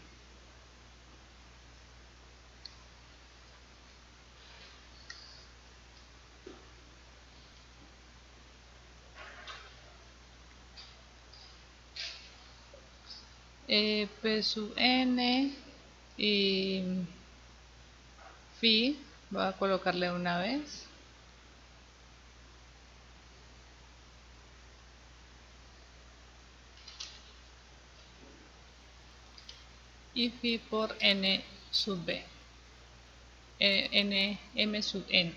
P sub n y phi, voy a colocarle una vez. Y phi por n sub b, m sub n.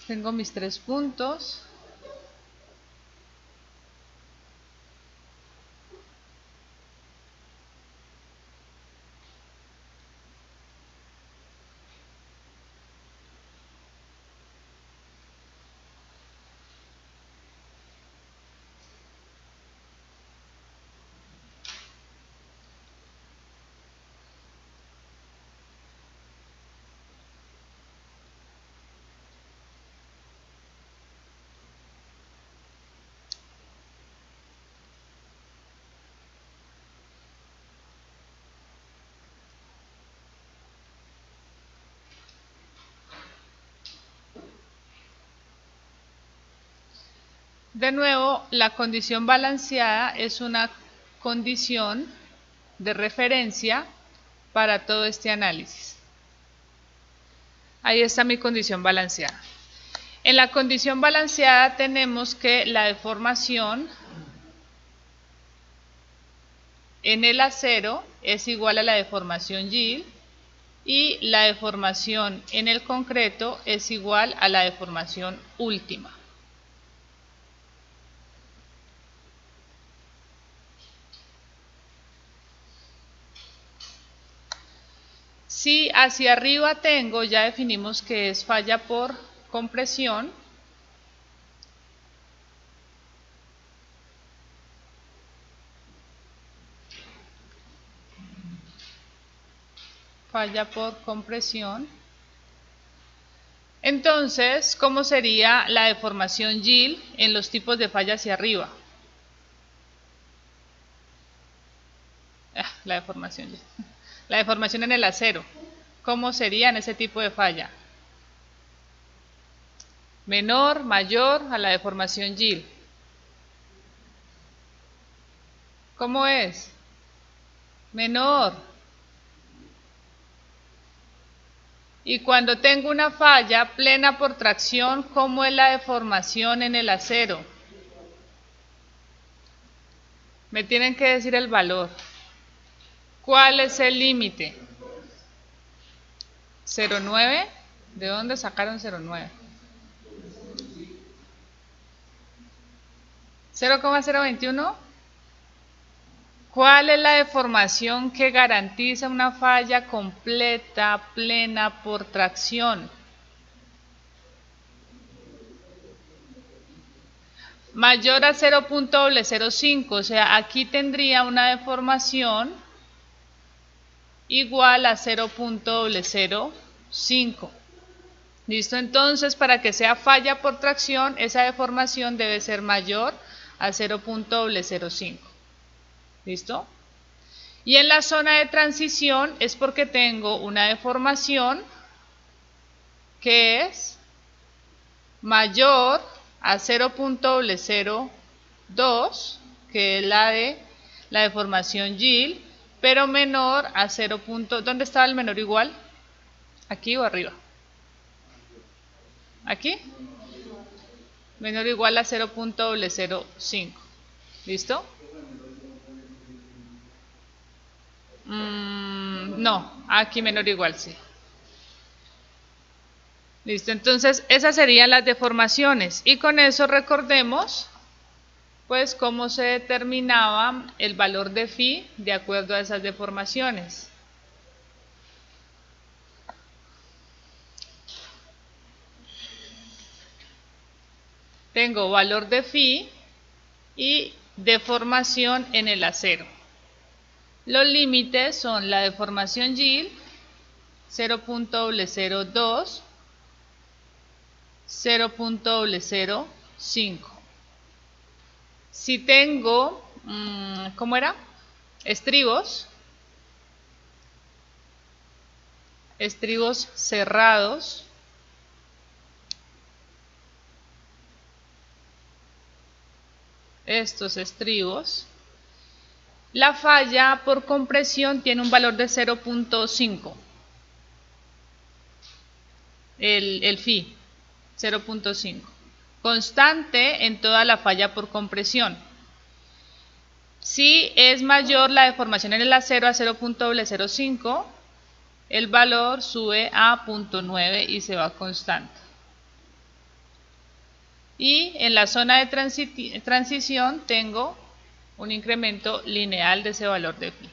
Tengo mis 3 puntos. De nuevo, la condición balanceada es una condición de referencia para todo este análisis. Ahí está mi condición balanceada. En la condición balanceada tenemos que la deformación en el acero es igual a la deformación yield y la deformación en el concreto es igual a la deformación última. Si hacia arriba tengo, ya definimos que es falla por compresión. Falla por compresión. Entonces, ¿cómo sería la deformación yield en los tipos de falla hacia arriba? La deformación yield. La deformación en el acero. ¿Cómo sería en ese tipo de falla? menor, mayor a la deformación Gill. ¿Cómo es? Menor. Y cuando tengo una falla plena por tracción, ¿cómo es la deformación en el acero? Me tienen que decir el valor. ¿Cuál es el límite? 0,9. ¿De dónde sacaron 0,9? 0,021. ¿Cuál es la deformación que garantiza una falla completa, plena por tracción? Mayor a 0,005, o sea, aquí tendría una deformación igual a 0,005. ¿Listo? Entonces, para que sea falla por tracción, esa deformación debe ser mayor a 0,005. ¿Listo? Y en la zona de transición es porque tengo una deformación que es mayor a 0,002, que es la de la deformación Gill, pero menor a 0. ¿Dónde estaba el menor igual? ¿Aquí o arriba? ¿Aquí? Menor o igual a 0,005. ¿Listo? No, aquí menor o igual, sí. Listo, entonces esas serían las deformaciones. Y con eso recordemos, pues, cómo se determinaba el valor de phi de acuerdo a esas deformaciones. Tengo valor de phi y deformación en el acero. Los límites son la deformación Gill, 0,002, 0,005. Si tengo, ¿cómo era? Estribos cerrados, estos estribos, la falla por compresión tiene un valor de 0,5, el phi, 0,5, constante en toda la falla por compresión. Si es mayor la deformación en el acero a 0,005, el valor sube a 0,9 y se va constante. Y en la zona de transición tengo un incremento lineal de ese valor de phi.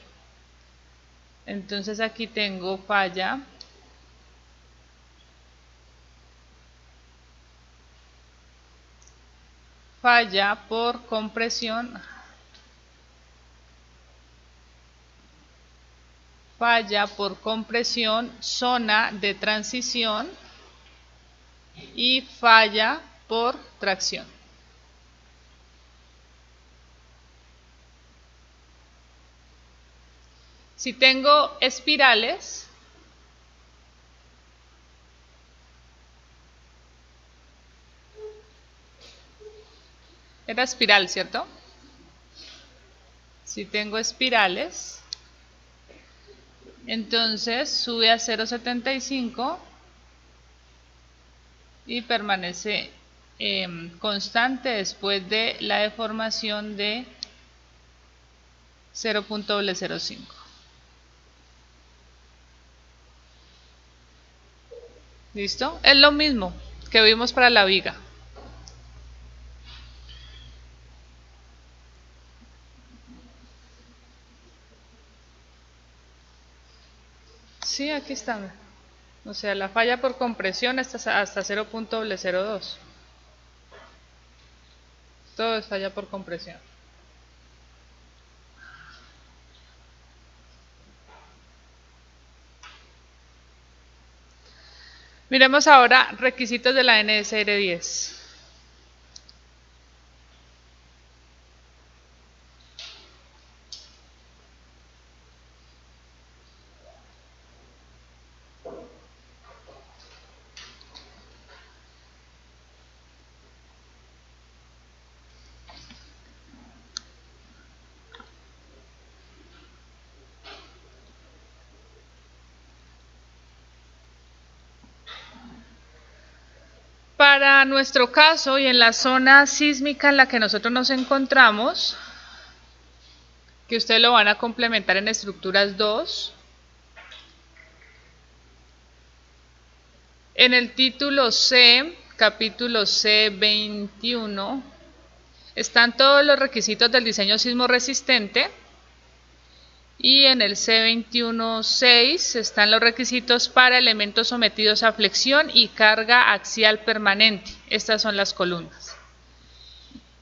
Entonces aquí tengo falla por compresión, zona de transición y falla por tracción. Si tengo espirales, era espiral, ¿cierto? Si tengo espirales, entonces sube a 0,75 y permanece constante después de la deformación de 0,005. ¿Listo? Es lo mismo que vimos para la viga. Sí, aquí está. O sea, la falla por compresión está hasta 0,002. Todo es falla por compresión. Miremos ahora requisitos de la NSR 10. Para nuestro caso y en la zona sísmica en la que nosotros nos encontramos, que ustedes lo van a complementar en estructuras 2, en el título C, capítulo C 21, están todos los requisitos del diseño sismo resistente. Y en el C21.6 están los requisitos para elementos sometidos a flexión y carga axial permanente. Estas son las columnas.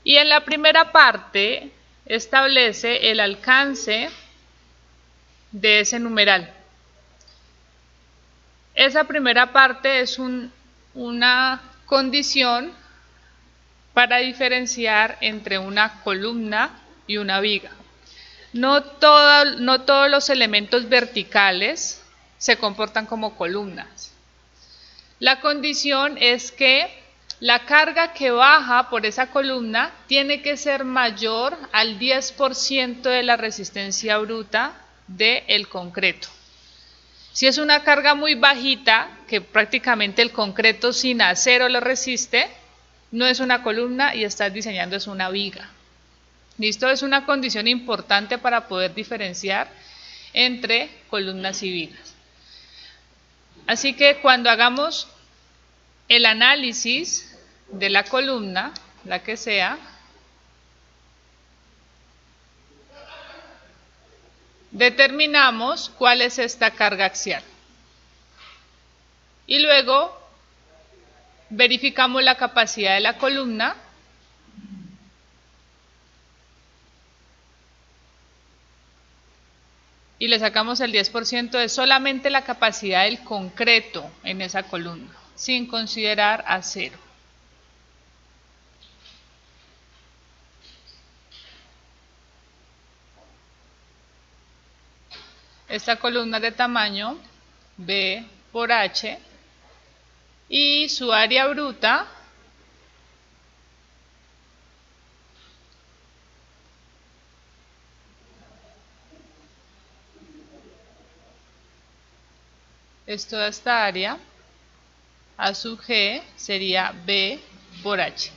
Y en la primera parte establece el alcance de ese numeral. Esa primera parte es una condición para diferenciar entre una columna y una viga. No todos los elementos verticales se comportan como columnas. La condición es que la carga que baja por esa columna tiene que ser mayor al 10% de la resistencia bruta del concreto. Si es una carga muy bajita, que prácticamente el concreto sin acero lo resiste, no es una columna y estás diseñando es una viga. ¿Listo? Es una condición importante para poder diferenciar entre columnas y vigas. Así que cuando hagamos el análisis de la columna, la que sea, determinamos cuál es esta carga axial. Y luego verificamos la capacidad de la columna. Y le sacamos el 10% de solamente la capacidad del concreto en esa columna, sin considerar acero. Esta columna de tamaño B por H y su área bruta es toda esta área, A sub G sería B por H.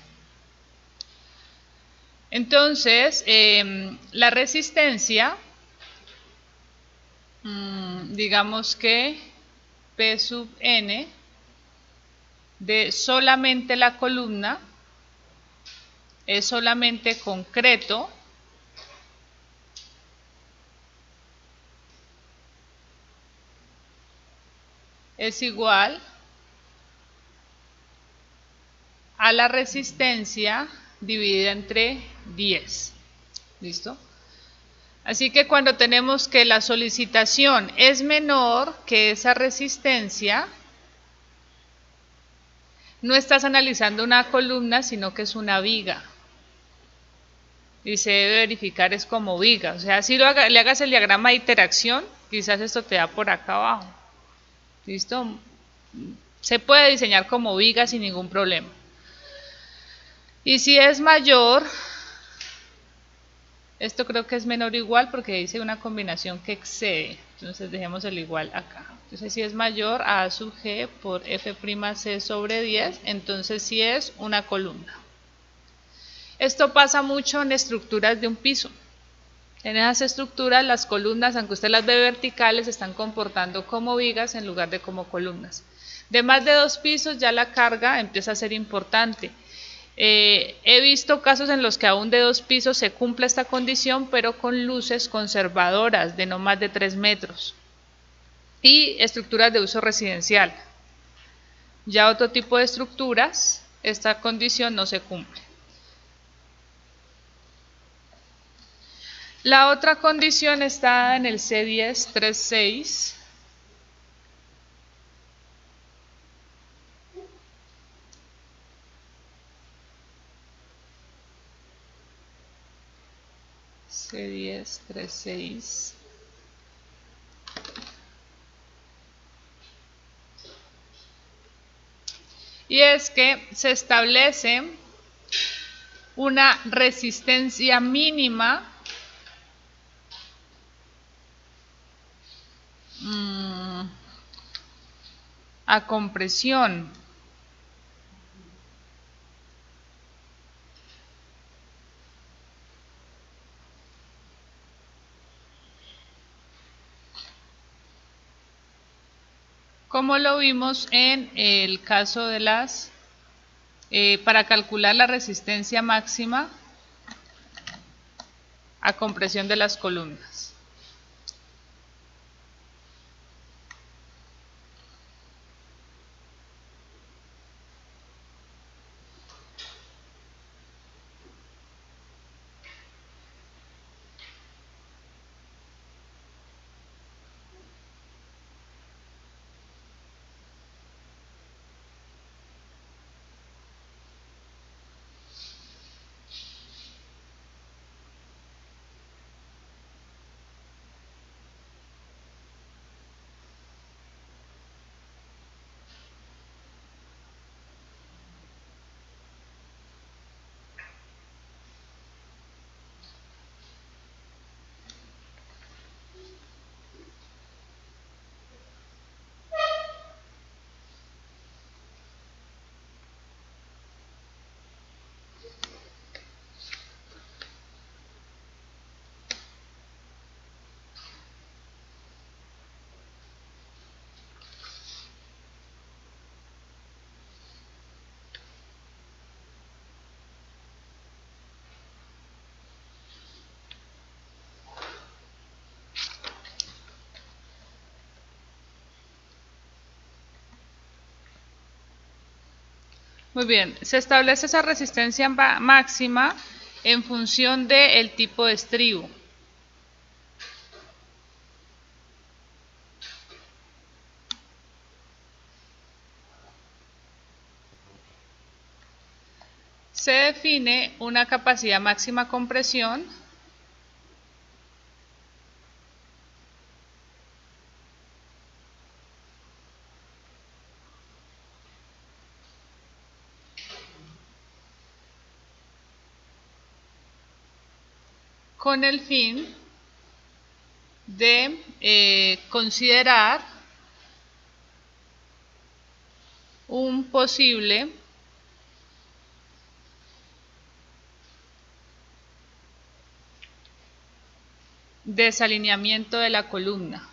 Entonces, la resistencia, digamos que P sub N de solamente la columna es solamente concreto es igual a la resistencia dividida entre 10. ¿Listo? Así que cuando tenemos que la solicitación es menor que esa resistencia, no estás analizando una columna, sino que es una viga. Y se debe verificar es como viga. O sea, si le hagas el diagrama de interacción, quizás esto te da por acá abajo. ¿Listo? Se puede diseñar como viga sin ningún problema. Y si es mayor, esto creo que es menor o igual porque dice una combinación que excede. Entonces dejemos el igual acá. Entonces si es mayor a A sub G por F'C sobre 10, entonces sí es una columna. Esto pasa mucho en estructuras de un piso. En esas estructuras las columnas, aunque usted las ve verticales, se están comportando como vigas en lugar de como columnas. De más de 2 pisos ya la carga empieza a ser importante. He visto casos en los que aún de 2 pisos se cumple esta condición, pero con luces conservadoras de no más de 3 metros. Y estructuras de uso residencial. Ya otro tipo de estructuras, esta condición no se cumple. La otra condición está en el C10.3.6. C10.3.6. Y es que se establece una resistencia mínima a compresión. como lo vimos en el caso de las, para calcular la resistencia máxima a compresión de las columnas. Muy bien, se establece esa resistencia máxima en función del tipo de estribo. Se define una capacidad máxima compresión con el fin de considerar un posible desalineamiento de la columna.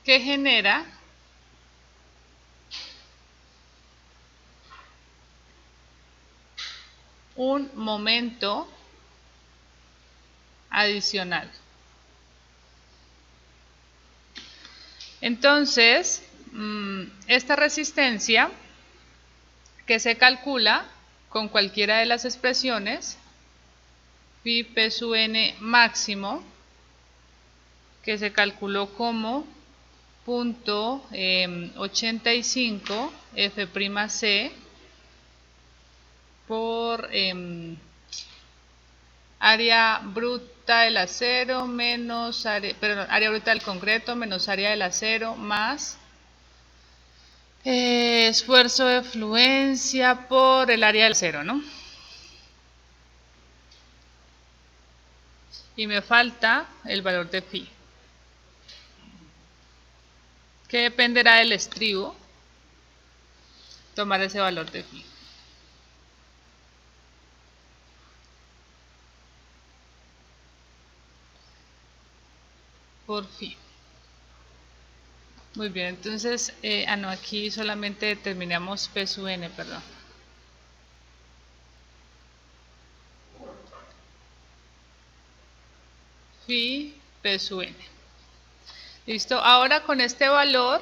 Que genera un momento adicional. Entonces, esta resistencia que se calcula con cualquiera de las expresiones, phi p sub n máximo, que se calculó como punto 85 F'C por área bruta del acero menos área bruta del concreto menos área del acero más esfuerzo de fluencia por el área del acero, ¿no? Y me falta el valor de phi, que dependerá del estribo, tomar ese valor de phi. Por phi. Muy bien, entonces, no, aquí solamente determinamos P sub n, perdón. Phi P sub n. Listo, ahora con este valor,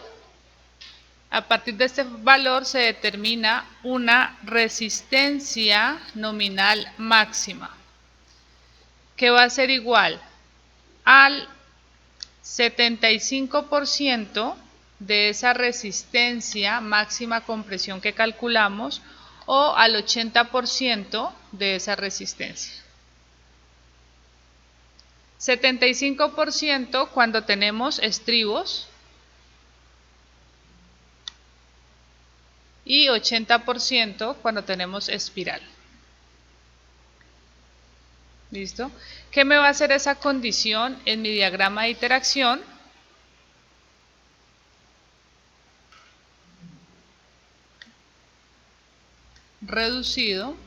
a partir de este valor se determina una resistencia nominal máxima, que va a ser igual al 75% de esa resistencia máxima compresión que calculamos o al 80% de esa resistencia. 75% cuando tenemos estribos y 80% cuando tenemos espiral. ¿Listo? ¿Qué me va a hacer esa condición en mi diagrama de interacción? Reducido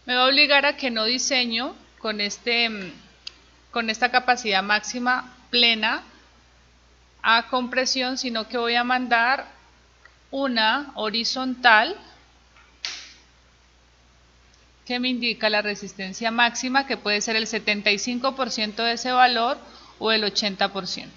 me va a obligar a que no diseño con esta capacidad máxima plena a compresión, sino que voy a mandar una horizontal que me indica la resistencia máxima, que puede ser el 75% de ese valor o el 80%.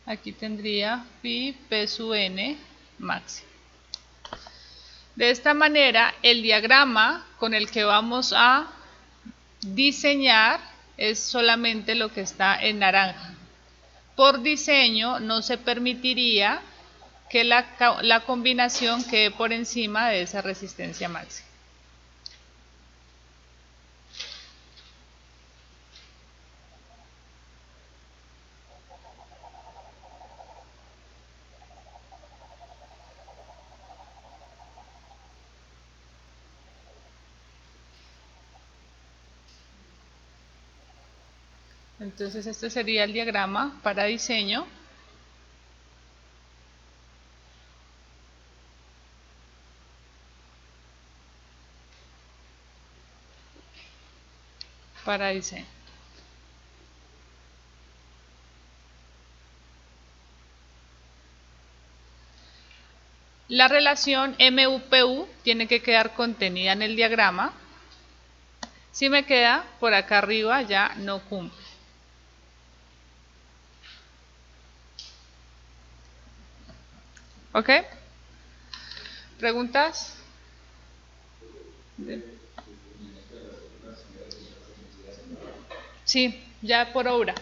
Aquí tendría pi p sub n máximo. De esta manera, el diagrama con el que vamos a diseñar es solamente lo que está en naranja. Por diseño no se permitiría que la combinación quede por encima de esa resistencia máxima. Entonces este sería el diagrama para diseño. Para diseño. La relación MUPU tiene que quedar contenida en el diagrama. Si me queda por acá arriba ya no cumple. ¿Ok? ¿Preguntas? Sí, ya por obra.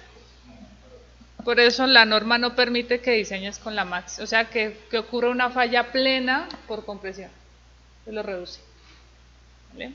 Por eso la norma no permite que diseñes con la max. O sea, que ocurra una falla plena por compresión. Se lo reduce. ¿Vale?